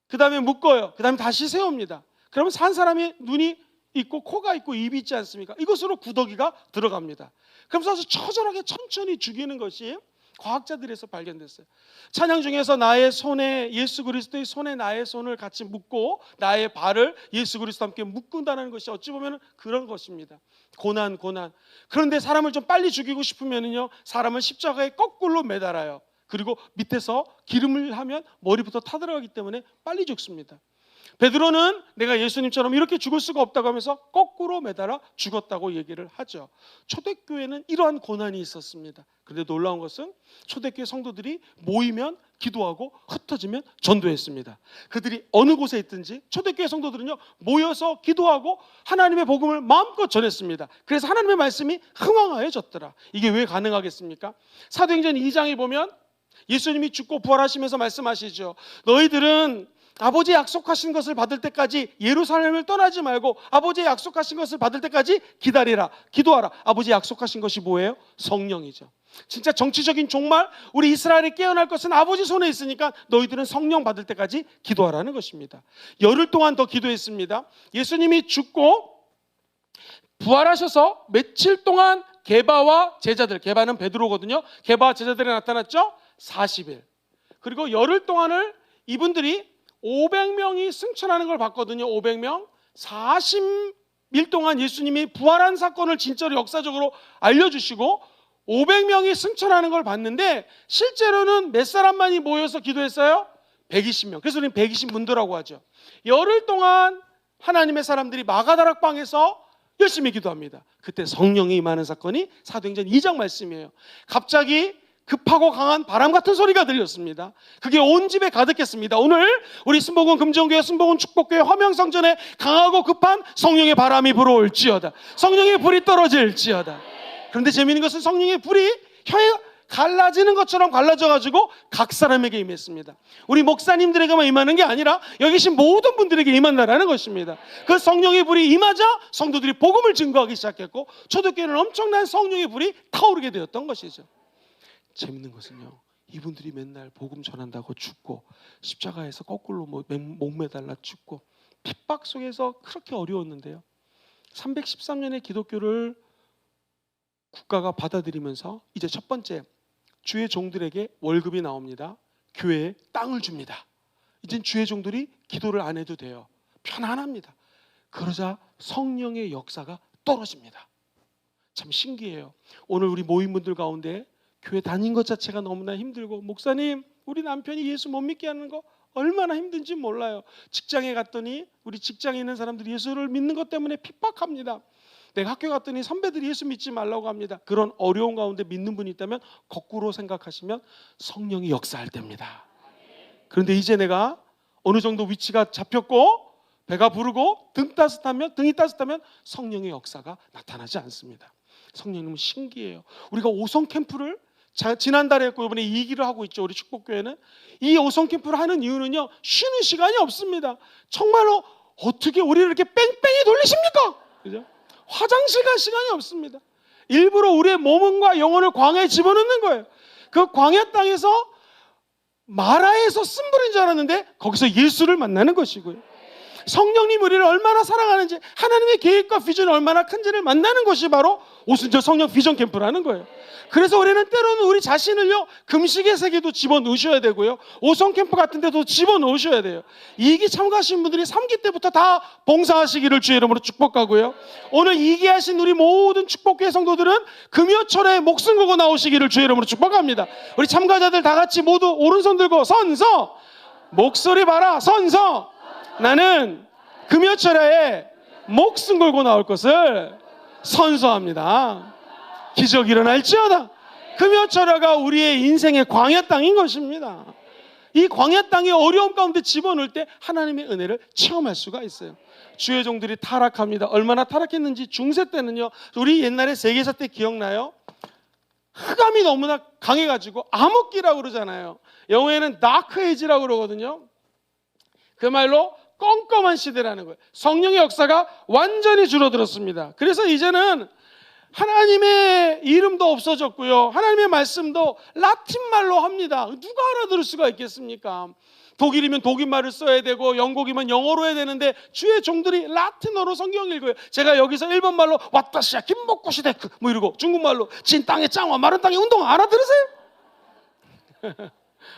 그 다음에 묶어요. 그 다음에 다시 세웁니다. 그러면 산 사람이 눈이 있고 코가 있고 입이 있지 않습니까? 이것으로 구더기가 들어갑니다. 그러면서 처절하게 천천히 죽이는 것이 과학자들에서 발견됐어요. 찬양 중에서 나의 손에 예수 그리스도의 손에 나의 손을 같이 묶고 나의 발을 예수 그리스도와 함께 묶는다는 것이 어찌 보면 그런 것입니다. 고난. 그런데 사람을 좀 빨리 죽이고 싶으면요, 사람을 십자가에 거꾸로 매달아요. 그리고 밑에서 기름을 하면 머리부터 타들어가기 때문에 빨리 죽습니다. 베드로는 내가 예수님처럼 이렇게 죽을 수가 없다고 하면서 거꾸로 매달아 죽었다고 얘기를 하죠. 초대교회는 이러한 고난이 있었습니다. 그런데 놀라운 것은 초대교회 성도들이 모이면 기도하고 흩어지면 전도했습니다. 그들이 어느 곳에 있든지 초대교회 성도들은요, 모여서 기도하고 하나님의 복음을 마음껏 전했습니다. 그래서 하나님의 말씀이 흥왕하여졌더라. 이게 왜 가능하겠습니까? 사도행전 2장에 보면 예수님이 죽고 부활하시면서 말씀하시죠. 너희들은 아버지 약속하신 것을 받을 때까지 예루살렘을 떠나지 말고 아버지의 약속하신 것을 받을 때까지 기다리라, 기도하라. 아버지 약속하신 것이 뭐예요? 성령이죠. 진짜 정치적인 종말, 우리 이스라엘이 깨어날 것은 아버지 손에 있으니까 너희들은 성령 받을 때까지 기도하라는 것입니다. 열흘 동안 더 기도했습니다. 예수님이 죽고 부활하셔서 며칠 동안 게바와 제자들, 게바는 베드로거든요. 게바와 제자들이 나타났죠. 40일. 그리고 열흘 동안을 이분들이 500명이 승천하는 걸 봤거든요. 500명. 40일 동안 예수님이 부활한 사건을 진짜로 역사적으로 알려주시고 500명이 승천하는 걸 봤는데 실제로는 몇 사람만이 모여서 기도했어요? 120명. 그래서 우리는 120문도라고 하죠. 열흘 동안 하나님의 사람들이 마가다락방에서 열심히 기도합니다. 그때 성령이 임하는 사건이 사도행전 2장 말씀이에요. 갑자기 급하고 강한 바람 같은 소리가 들렸습니다. 그게 온 집에 가득했습니다. 오늘 우리 순복음 금정교회, 순복음 축복교회 화명성전에 강하고 급한 성령의 바람이 불어올지어다. 성령의 불이 떨어질지어다. 그런데 재미있는 것은 성령의 불이 혀에 갈라지는 것처럼 갈라져가지고 각 사람에게 임했습니다. 우리 목사님들에게만 임하는 게 아니라 여기 계신 모든 분들에게 임한다라는 것입니다. 그 성령의 불이 임하자 성도들이 복음을 증거하기 시작했고 초대교회는 엄청난 성령의 불이 타오르게 되었던 것이죠. 재밌는 것은요, 이분들이 맨날 복음 전한다고 죽고 십자가에서 거꾸로 목 매달라 죽고 핍박 속에서 그렇게 어려웠는데요, 313년의 기독교를 국가가 받아들이면서 이제 첫 번째, 주의 종들에게 월급이 나옵니다. 교회에 땅을 줍니다. 이젠 주의 종들이 기도를 안 해도 돼요. 편안합니다. 그러자 성령의 역사가 떨어집니다. 참 신기해요. 오늘 우리 모임분들 가운데 교회 다닌 것 자체가 너무나 힘들고, 목사님 우리 남편이 예수 못 믿게 하는 거 얼마나 힘든지 몰라요. 직장에 갔더니 우리 직장에 있는 사람들이 예수를 믿는 것 때문에 핍박합니다. 내가 학교 갔더니 선배들이 예수 믿지 말라고 합니다. 그런 어려운 가운데 믿는 분이 있다면 거꾸로 생각하시면 성령이 역사할 때입니다. 그런데 이제 내가 어느 정도 위치가 잡혔고 배가 부르고 등이 따뜻하면 성령의 역사가 나타나지 않습니다. 성령님은 신기해요. 우리가 오성 캠프를 지난달에 했고 이번에 2기를 하고 있죠. 우리 축복교회는 이 오성 캠프를 하는 이유는요, 쉬는 시간이 없습니다. 정말로 어떻게 우리를 이렇게 뺑뺑이 돌리십니까? 그죠? 화장실 갈 시간이 없습니다. 일부러 우리의 몸과 영혼을 광야에 집어넣는 거예요. 그 광야 땅에서 마라에서 쓴불인 줄 알았는데 거기서 예수를 만나는 것이고요. 성령님 우리를 얼마나 사랑하는지, 하나님의 계획과 비전이 얼마나 큰지를 만나는 것이 바로 오순절 성령 비전 캠프라는 거예요. 그래서 우리는 때로는 우리 자신을요, 금식의 세계도 집어넣으셔야 되고요, 오성 캠프 같은 데도 집어넣으셔야 돼요. 2기 참가하신 분들이 3기 때부터 다 봉사하시기를 주의 이름으로 축복하고요, 오늘 2기 하신 우리 모든 축복교회 성도들은 금요철에 목숨 걸고 나오시기를 주의 이름으로 축복합니다. 우리 참가자들 다 같이 모두 오른손 들고 선서, 목소리 봐라, 선서. 나는 금요철에 목숨 걸고 나올 것을 선서합니다. 기적이 일어날지어다. 금요철야가 우리의 인생의 광야 땅인 것입니다. 이 광야 땅의 어려움 가운데 집어넣을 때 하나님의 은혜를 체험할 수가 있어요. 주의 종들이 타락합니다. 얼마나 타락했는지 중세 때는요, 우리 옛날에 세계사 때 기억나요? 흑암이 너무나 강해가지고 암흑기라고 그러잖아요. 영어에는 다크 에이지라고 그러거든요. 그 말로 껌껌한 시대라는 거예요. 성령의 역사가 완전히 줄어들었습니다. 그래서 이제는 하나님의 이름도 없어졌고요, 하나님의 말씀도 라틴말로 합니다. 누가 알아들을 수가 있겠습니까? 독일이면 독일말을 써야 되고 영국이면 영어로 해야 되는데 주의 종들이 라틴어로 성경 읽어요. 제가 여기서 일본말로 와타시야 김복고시데크 뭐 이러고, 중국말로 진 땅의 짱화 마른 땅의 운동 알아들으세요?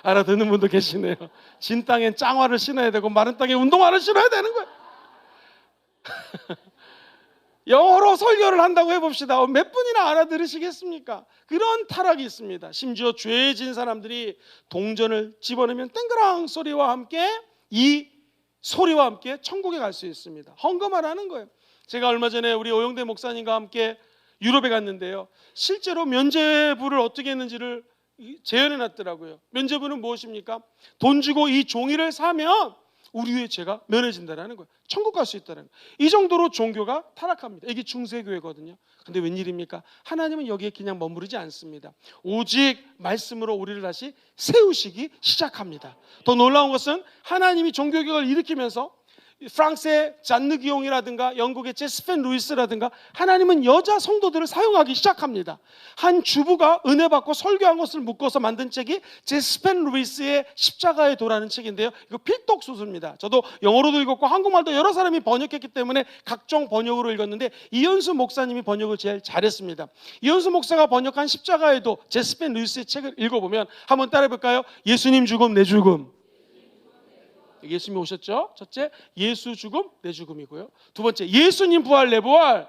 알아듣는 분도 계시네요. 진 땅엔 짱화를 신어야 되고 마른 땅에 운동화를 신어야 되는 거예요. 영어로 설교를 한다고 해봅시다. 몇 분이나 알아들으시겠습니까? 그런 타락이 있습니다. 심지어 죄진 사람들이 동전을 집어넣으면 땡그랑 소리와 함께, 이 소리와 함께 천국에 갈 수 있습니다. 헌금하라는 거예요. 제가 얼마 전에 우리 오영대 목사님과 함께 유럽에 갔는데요, 실제로 면죄부를 어떻게 했는지를 재현해 놨더라고요. 면죄부는 무엇입니까? 돈 주고 이 종이를 사면 우리의 죄가 면해진다는 거예요. 천국 갈 수 있다는 거예요. 이 정도로 종교가 타락합니다. 이게 중세교회거든요. 근데 웬일입니까? 하나님은 여기에 그냥 머무르지 않습니다. 오직 말씀으로 우리를 다시 세우시기 시작합니다. 더 놀라운 것은 하나님이 종교개혁을 일으키면서 프랑스의 잔느 기용이라든가 영국의 제스펜 루이스라든가 하나님은 여자 성도들을 사용하기 시작합니다. 한 주부가 은혜 받고 설교한 것을 묶어서 만든 책이 제스펜 루이스의 십자가의 도라는 책인데요. 이거 필독 소설입니다. 저도 영어로도 읽었고 한국말도 여러 사람이 번역했기 때문에 각종 번역으로 읽었는데 이현수 목사님이 번역을 제일 잘했습니다. 이현수 목사가 번역한 십자가의 도 제스펜 루이스의 책을 읽어보면 한번 따라해볼까요? 예수님 죽음 내 죽음. 예수님이 오셨죠? 첫째, 예수 죽음 내 죽음이고요. 두 번째, 예수님 부활 내 부활.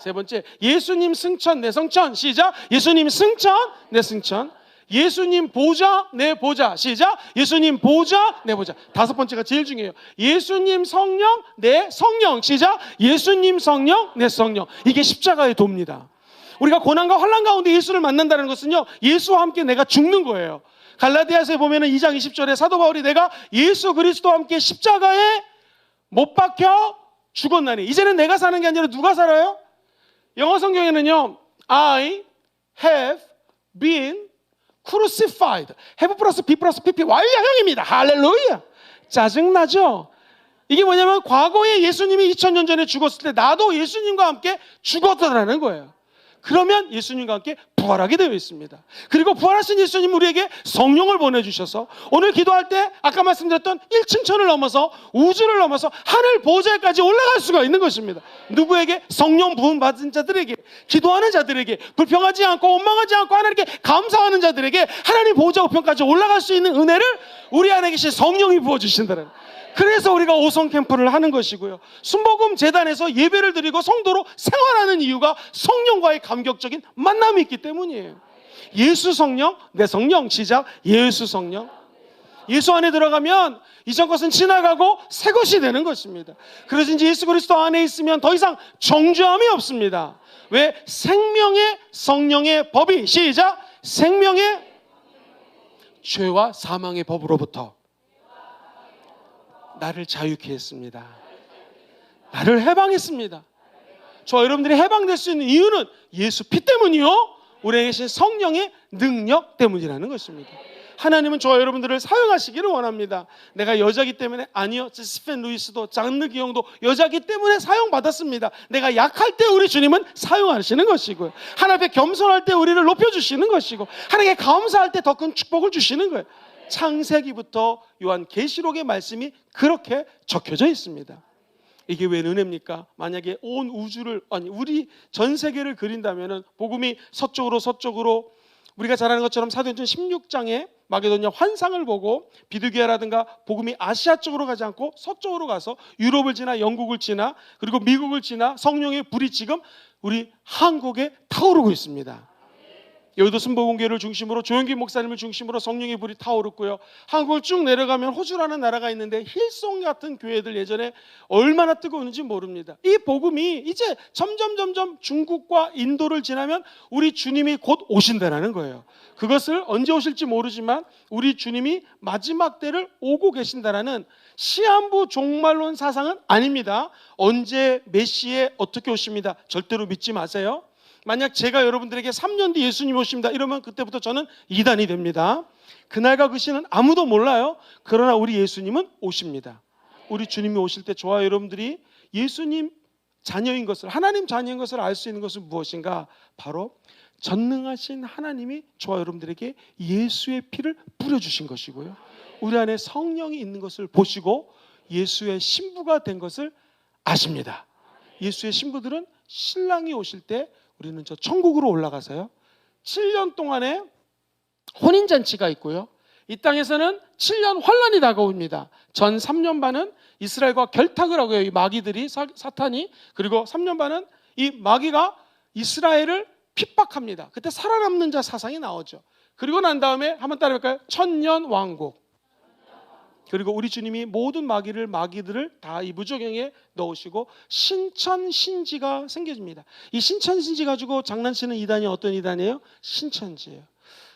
세 번째, 예수님 승천 내 승천. 시작. 예수님 승천 내 승천. 예수님 보좌 내 보좌. 시작. 예수님 보좌 내 보좌. 다섯 번째가 제일 중요해요. 예수님 성령 내 성령. 시작. 예수님 성령 내 성령. 이게 십자가의 도입니다. 우리가 고난과 환난 가운데 예수를 만난다는 것은요, 예수와 함께 내가 죽는 거예요. 갈라디아서에 보면은 2장 20절에 사도 바울이 내가 예수 그리스도와 함께 십자가에 못 박혀 죽었나니, 이제는 내가 사는 게 아니라 누가 살아요? 영어 성경에는요, I have been crucified. have 플러스 be 플러스 pp 완료형입니다. 할렐루야. 짜증나죠? 이게 뭐냐면 과거에 예수님이 2000년 전에 죽었을 때 나도 예수님과 함께 죽었다라는 거예요. 그러면 예수님과 함께 부활하게 되어 있습니다. 그리고 부활하신 예수님 우리에게 성령을 보내주셔서 오늘 기도할 때 아까 말씀드렸던 1층천을 넘어서 우주를 넘어서 하늘 보좌까지 올라갈 수가 있는 것입니다. 누구에게? 성령 부음 받은 자들에게, 기도하는 자들에게, 불평하지 않고 원망하지 않고 하나님께 감사하는 자들에게 하나님 보좌 우편까지 올라갈 수 있는 은혜를 우리 안에 계신 성령이 부어주신다는, 그래서 우리가 오성 캠프를 하는 것이고요. 순복음 재단에서 예배를 드리고 성도로 생활하는 이유가 성령과의 감격적인 만남이 있기 때문이에요. 예수 성령, 내 성령. 시작. 예수 성령. 예수 안에 들어가면 이전 것은 지나가고 새 것이 되는 것입니다. 그래서 이제 예수 그리스도 안에 있으면 더 이상 정죄함이 없습니다. 왜? 생명의 성령의 법이, 시작, 생명의 죄와 사망의 법으로부터 나를 자유케 했습니다. 나를 해방했습니다. 저 여러분들이 해방될 수 있는 이유는 예수 피 때문이요, 우리에게 계신 성령의 능력 때문이라는 것입니다. 하나님은 저와 여러분들을 사용하시기를 원합니다. 내가 여자기 때문에, 아니요, 제스펜 루이스도 장르 기용도 여자기 때문에 사용받았습니다. 내가 약할 때 우리 주님은 사용하시는 것이고요, 하나님 앞에 겸손할 때 우리를 높여주시는 것이고, 하나님께 감사할 때 더 큰 축복을 주시는 거예요. 창세기부터 요한계시록의 말씀이 그렇게 적혀져 있습니다. 이게 왜 은혜입니까? 만약에 온 우주를, 아니 우리 전 세계를 그린다면은 복음이 서쪽으로 우리가 잘 아는 것처럼 사도행전 16장에 마게도냐 환상을 보고 비두기아라든가 복음이 아시아 쪽으로 가지 않고 서쪽으로 가서 유럽을 지나 영국을 지나 그리고 미국을 지나 성령의 불이 지금 우리 한국에 타오르고 있습니다. 여의도 순복음교회를 중심으로 조영기 목사님을 중심으로 성령의 불이 타오르고요. 한국을 쭉 내려가면 호주라는 나라가 있는데 힐송 같은 교회들 예전에 얼마나 뜨거웠는지 모릅니다. 이 복음이 이제 점점 중국과 인도를 지나면 우리 주님이 곧 오신다는 거예요. 그것을 언제 오실지 모르지만 우리 주님이 마지막 때를 오고 계신다라는 시한부 종말론 사상은 아닙니다. 언제 메시에 어떻게 오십니다. 절대로 믿지 마세요. 만약 제가 여러분들에게 3년 뒤 예수님 오십니다 이러면 그때부터 저는 이단이 됩니다. 그날과 그 시는 아무도 몰라요. 그러나 우리 예수님은 오십니다. 우리 주님이 오실 때 저와 여러분들이 예수님 자녀인 것을, 하나님 자녀인 것을 알 수 있는 것은 무엇인가? 바로 전능하신 하나님이 저와 여러분들에게 예수의 피를 뿌려주신 것이고요, 우리 안에 성령이 있는 것을 보시고 예수의 신부가 된 것을 아십니다. 예수의 신부들은 신랑이 오실 때 우리는 저 천국으로 올라가서요 7년 동안의 혼인잔치가 있고요, 이 땅에서는 7년 환란이 다가옵니다. 전 3년 반은 이스라엘과 결탁을 하고요, 이 마귀들이, 사탄이. 그리고 3년 반은 이 마귀가 이스라엘을 핍박합니다. 그때 살아남는 자 사상이 나오죠. 그리고 난 다음에 한번 따라해볼까요? 천년 왕국. 그리고 우리 주님이 모든 마귀들을 다 이 무저갱에 넣으시고 신천신지가 생겨집니다. 이 신천신지 가지고 장난치는 이단이 어떤 이단이에요? 신천지예요.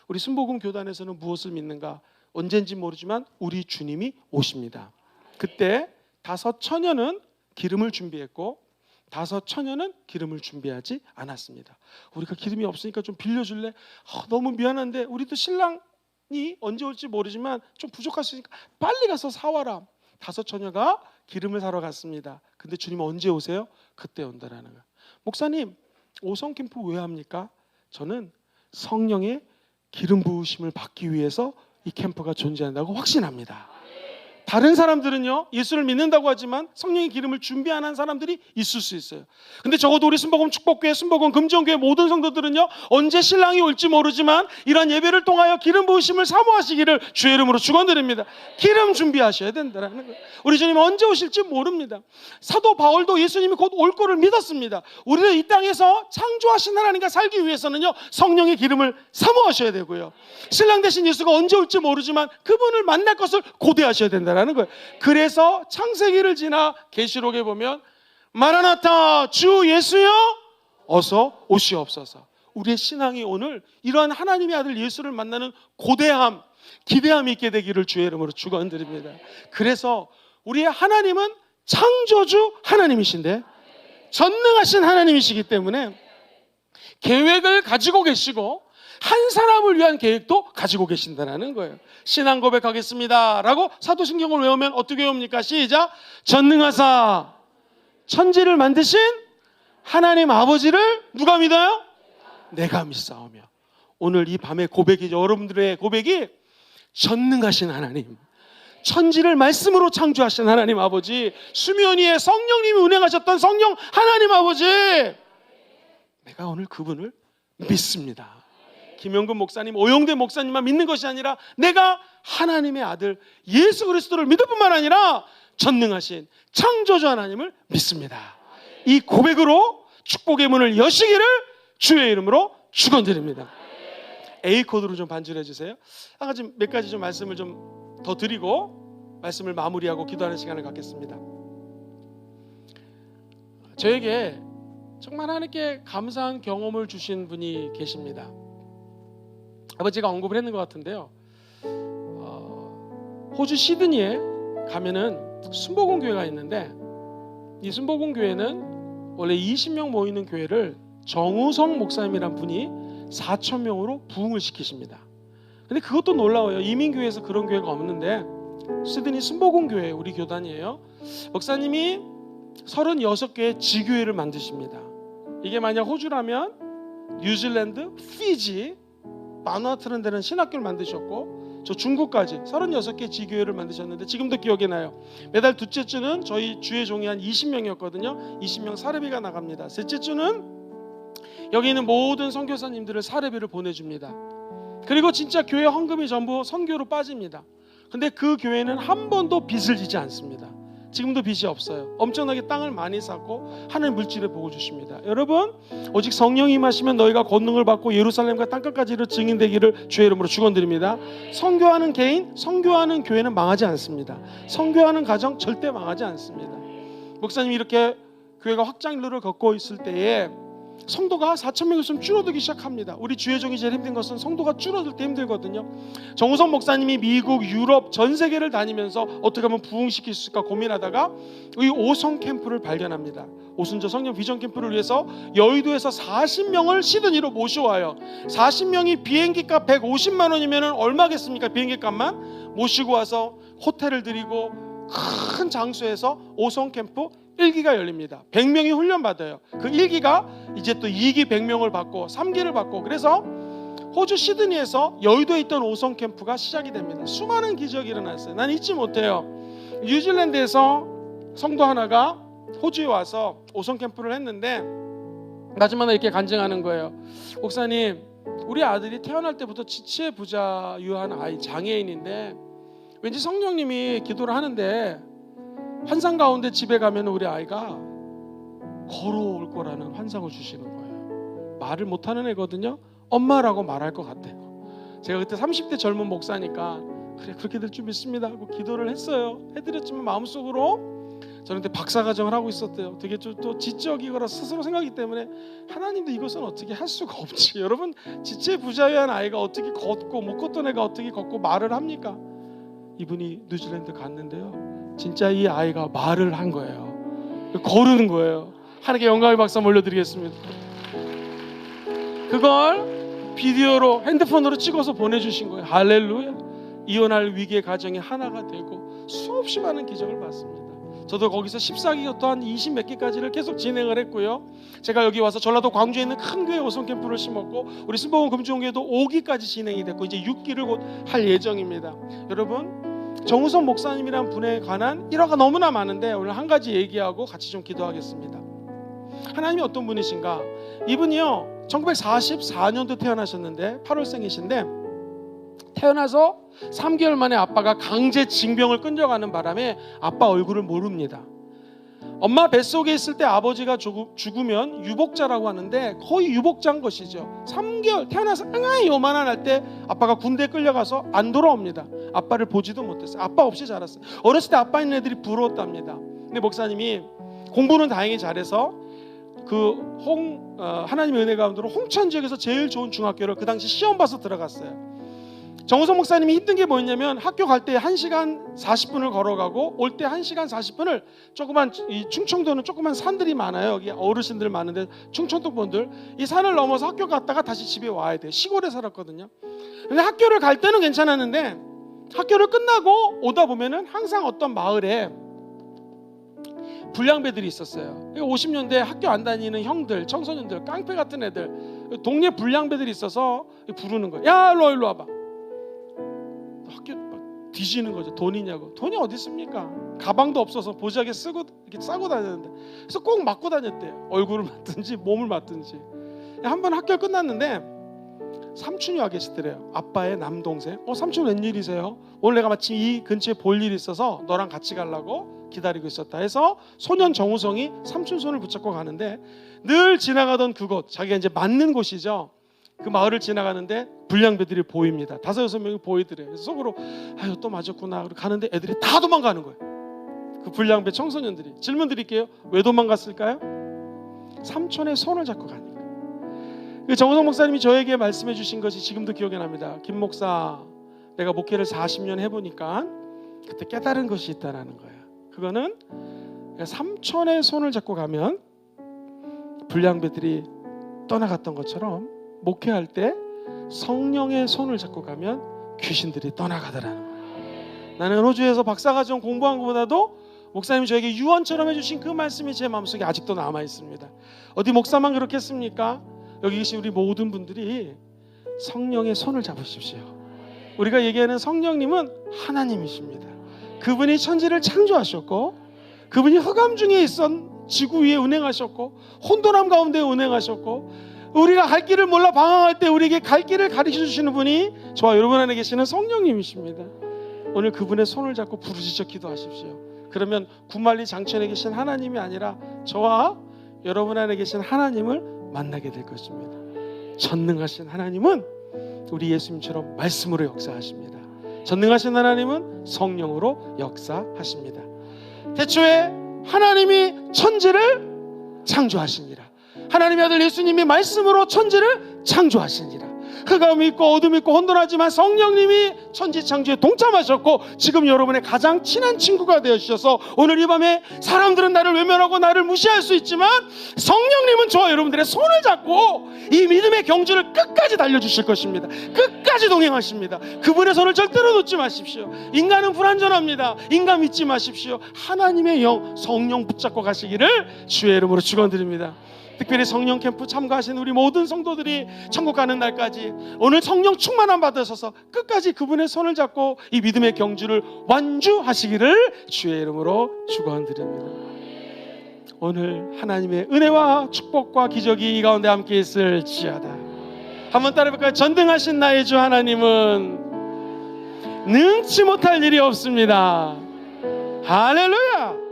우리 순복음 교단에서는 무엇을 믿는가? 언젠지 모르지만 우리 주님이 오십니다. 그때 5천년은 기름을 준비했고 5천년은 기름을 준비하지 않았습니다. 우리가 기름이 없으니까 좀 빌려줄래? 너무 미안한데 우리도 신랑이 언제 올지 모르지만 좀 부족할 수 있으니까 빨리 가서 사와라. 5 처녀가 기름을 사러 갔습니다. 근데 주님 언제 오세요? 그때 온다라는 거예요. 목사님, 오성 캠프 왜 합니까? 저는 성령의 기름 부으심을 받기 위해서 이 캠프가 존재한다고 확신합니다. 다른 사람들은요, 예수를 믿는다고 하지만 성령의 기름을 준비 안 한 사람들이 있을 수 있어요. 근데 적어도 우리 순복음 축복교회, 순복음 금정교회 모든 성도들은요, 언제 신랑이 올지 모르지만 이런 예배를 통하여 기름 부으심을 사모하시기를 주의 이름으로 축원드립니다. 기름 준비하셔야 된다는 거예요. 우리 주님 언제 오실지 모릅니다. 사도 바울도 예수님이 곧 올 거를 믿었습니다. 우리는 이 땅에서 창조하신 하나님과 살기 위해서는요, 성령의 기름을 사모하셔야 되고요, 신랑 되신 예수가 언제 올지 모르지만 그분을 만날 것을 고대하셔야 된다는 거예요. 그래서 창세기를 지나 계시록에 보면 마라나타, 주 예수여 어서 오시옵소서. 우리의 신앙이 오늘 이러한 하나님의 아들 예수를 만나는 고대함, 기대함이 있게 되기를 주의 이름으로 축원드립니다. 그래서 우리의 하나님은 창조주 하나님이신데 전능하신 하나님이시기 때문에 계획을 가지고 계시고 한 사람을 위한 계획도 가지고 계신다는 거예요. 신앙 고백하겠습니다 라고 사도신경을 외우면 어떻게 외웁니까? 시작. 전능하사 천지를 만드신 하나님 아버지를 누가 믿어요? 내가 믿사오며. 오늘 이 밤의 고백이, 여러분들의 고백이 전능하신 하나님, 천지를 말씀으로 창조하신 하나님 아버지, 수면 위에 성령님이 운행하셨던 성령 하나님 아버지, 내가 오늘 그분을 믿습니다. 김영근 목사님, 오영대 목사님만 믿는 것이 아니라 내가 하나님의 아들 예수 그리스도를 믿을 뿐만 아니라 전능하신 창조주 하나님을 믿습니다. 이 고백으로 축복의 문을 여시기를 주의 이름으로 축원드립니다. A 코드로 좀 반주해 주세요. 한 가지 몇 가지 좀 말씀을 좀 더 드리고 말씀을 마무리하고 기도하는 시간을 갖겠습니다. 저에게 정말 하나님께 감사한 경험을 주신 분이 계십니다. 아버지가 언급을 했는 것 같은데요, 호주 시드니에 가면은 순복음 교회가 있는데, 이 순복음 교회는 원래 20명 모이는 교회를 정우성 목사님이란 분이 4,000명으로 부흥을 시키십니다. 근데 그것도 놀라워요. 이민교회에서 그런 교회가 없는데 시드니 순복음 교회, 우리 교단이에요. 목사님이 36개의 지교회를 만드십니다. 이게 만약 호주라면 뉴질랜드, 피지, 바누아투라는 데는 신학교를 만드셨고, 저 중국까지 36개 지교회를 만드셨는데 지금도 기억이 나요. 매달 둘째 주는 저희 주의 종이 한 20명이었거든요. 20명 사례비가 나갑니다. 셋째 주는 여기 있는 모든 선교사님들을 사례비를 보내줍니다. 그리고 진짜 교회 헌금이 전부 선교로 빠집니다. 근데 그 교회는 한 번도 빚을 지지 않습니다. 지금도 빚이 없어요. 엄청나게 땅을 많이 샀고 하늘 물질을 보고 주십니다. 여러분, 오직 성령이 임하시면 너희가 권능을 받고 예루살렘과 땅끝까지를 증인되기를 주의 이름으로 축원드립니다. 선교하는 개인, 선교하는 교회는 망하지 않습니다. 선교하는 가정 절대 망하지 않습니다. 목사님이 이렇게 교회가 확장로를 걷고 있을 때에 성도가 4,000명이 줄어들기 시작합니다. 우리 주의 종이 제일 힘든 것은 성도가 줄어들 때 힘들거든요. 정우성 목사님이 미국, 유럽 전 세계를 다니면서 어떻게 하면 부흥시킬 수 있을까 고민하다가 이 오성 캠프를 발견합니다. 오순절 성령 비전 캠프를 위해서 여의도에서 40명을 시드니로 모셔와요. 40명이 비행기값 150만 원이면 얼마겠습니까? 비행기값만 모시고 와서 호텔을 드리고 큰 장소에서 오성 캠프 1기가 열립니다. 100명이 훈련받아요. 그 1기가 이제 또 2기 100명을 받고 3기를 받고, 그래서 호주 시드니에서 여의도에 있던 오성 캠프가 시작이 됩니다. 수많은 기적이 일어났어요. 난 잊지 못해요. 뉴질랜드에서 성도 하나가 호주에 와서 오성 캠프를 했는데 마지막에 이렇게 간증하는 거예요. 목사님, 우리 아들이 태어날 때부터 지체 부자유한 아이, 장애인인데 왠지 성령님이 기도를 하는데 환상 가운데 집에 가면 우리 아이가 걸어올 거라는 환상을 주시는 거예요. 말을 못하는 애거든요. 엄마라고 말할 것 같아요. 제가 그때 30대 젊은 목사니까 그래, 그렇게 될 줄 믿습니다 하고 기도를 했어요. 해드렸지만 마음속으로 저는 그때 박사과정을 하고 있었대요. 되게 또 지적이거나 스스로 생각하기 때문에 하나님도 이것은 어떻게 할 수가 없지. 여러분, 지체 부자유한 아이가 어떻게 걷고, 못 걷던 애가 어떻게 걷고 말을 합니까? 이분이 뉴질랜드 갔는데요, 진짜 이 아이가 말을 한 거예요. 거르는 거예요. 하나님께 영광의 박수 올려드리겠습니다. 그걸 비디오로, 핸드폰으로 찍어서 보내주신 거예요. 할렐루야. 이혼할 위기의 가정이 하나가 되고 수없이 많은 기적을 봤습니다. 저도 거기서 14기 또한 20몇 기까지를 계속 진행을 했고요. 제가 여기 와서 전라도 광주에 있는 큰 교회 오송 캠프를 심었고, 우리 신봉원 금주교회도 5기까지 진행이 됐고 이제 6기를 곧 할 예정입니다. 여러분, 정우성 목사님이란 분에 관한 일화가 너무나 많은데 오늘 한 가지 얘기하고 같이 좀 기도하겠습니다. 하나님이 어떤 분이신가? 이분이요 1944년도 태어나셨는데 8월생이신데, 태어나서 3개월 만에 아빠가 강제 징병을 끌려가는 바람에 아빠 얼굴을 모릅니다. 엄마 뱃속에 있을 때 아버지가 죽으면 유복자라고 하는데 거의 유복자인 것이죠. 3개월 태어나서 요만한 할 때 아빠가 군대에 끌려가서 안 돌아옵니다. 아빠를 보지도 못했어요. 아빠 없이 자랐어요. 어렸을 때 아빠 있는 애들이 부러웠답니다. 근데 목사님이 공부는 다행히 잘해서 하나님의 은혜 가운데로 홍천 지역에서 제일 좋은 중학교를 그 당시 시험 봐서 들어갔어요. 정우성 목사님이 힘든 게 뭐였냐면 학교 갈 때 1시간 40분을 걸어가고 올 때 1시간 40분을 조그만, 이 충청도는 조그만 산들이 많아요. 여기 어르신들 많은데 충청도 분들 이 산을 넘어서 학교 갔다가 다시 집에 와야 돼요. 시골에 살았거든요. 근데 학교를 갈 때는 괜찮았는데 학교를 끝나고 오다 보면은 항상 어떤 마을에 불량배들이 있었어요. 50년대 학교 안 다니는 형들, 청소년들, 깡패 같은 애들, 동네 불량배들이 있어서 부르는 거예요. 야, 일로 와봐. 학교 막 뒤지는 거죠. 돈이냐고. 돈이 어디 있습니까? 가방도 없어서 보자기에 이렇게 싸고 다녔는데, 그래서 꼭 맞고 다녔대요. 얼굴을 맞든지 몸을 맞든지. 한 번 학교 끝났는데 삼촌이 와 계시더래요. 아빠의 남동생. 삼촌 웬일이세요? 오늘 내가 마침 이 근처에 볼 일이 있어서 너랑 같이 가려고 기다리고 있었다 해서 소년 정우성이 삼촌 손을 붙잡고 가는데, 늘 지나가던 그곳, 자기가 이제 맞는 곳이죠. 그 마을을 지나가는데 불량배들이 보입니다. 5-6명이 보이더래요. 그래서 속으로 아유 또 맞았구나. 그리고 가는데 애들이 다 도망가는 거예요. 그 불량배 청소년들이. 질문 드릴게요. 왜 도망갔을까요? 삼촌의 손을 잡고 가니까. 정우성 목사님이 저에게 말씀해 주신 것이 지금도 기억이 납니다. 김 목사, 내가 목회를 40년 해보니까 그때 깨달은 것이 있다라는 거예요. 그거는 삼촌의 손을 잡고 가면 불량배들이 떠나갔던 것처럼, 목회할 때 성령의 손을 잡고 가면 귀신들이 떠나가더라는 거예요. 나는 호주에서 박사과정 공부한 것보다도 목사님이 저에게 유언처럼 해주신 그 말씀이 제 마음속에 아직도 남아 있습니다. 어디 목사만 그렇게 했습니까? 여기 계신 우리 모든 분들이 성령의 손을 잡으십시오. 우리가 얘기하는 성령님은 하나님이십니다. 그분이 천지를 창조하셨고, 그분이 흑암 중에 있던 지구 위에 운행하셨고, 혼돈함 가운데 운행하셨고, 우리가 갈 길을 몰라 방황할 때 우리에게 갈 길을 가르쳐 주시는 분이 저와 여러분 안에 계시는 성령님이십니다. 오늘 그분의 손을 잡고 부르짖어 기도하십시오. 그러면 구말리 장천에 계신 하나님이 아니라 저와 여러분 안에 계신 하나님을 만나게 될 것입니다. 전능하신 하나님은 우리 예수님처럼 말씀으로 역사하십니다. 전능하신 하나님은 성령으로 역사하십니다. 태초에 하나님이 천지를 창조하시니라. 하나님의 아들 예수님이 말씀으로 천지를 창조하시니라. 흑암이 있고 어둠이 있고 혼돈하지만 성령님이 천지 창조에 동참하셨고, 지금 여러분의 가장 친한 친구가 되어주셔서 오늘 이 밤에 사람들은 나를 외면하고 나를 무시할 수 있지만 성령님은 저와 여러분들의 손을 잡고 이 믿음의 경주를 끝까지 달려주실 것입니다. 끝까지 동행하십니다. 그분의 손을 절대로 놓지 마십시오. 인간은 불완전합니다. 인간 믿지 마십시오. 하나님의 영, 성령 붙잡고 가시기를 주의 이름으로 축원드립니다. 특별히 성령 캠프 참가하신 우리 모든 성도들이 천국 가는 날까지 오늘 성령 충만함 받으셔서 끝까지 그분의 손을 잡고 이 믿음의 경주를 완주하시기를 주의 이름으로 축원드립니다. 오늘 하나님의 은혜와 축복과 기적이 이 가운데 함께 있을지어다. 한번 따라해볼까요? 전능하신 나의 주 하나님은 능치 못할 일이 없습니다. 할렐루야.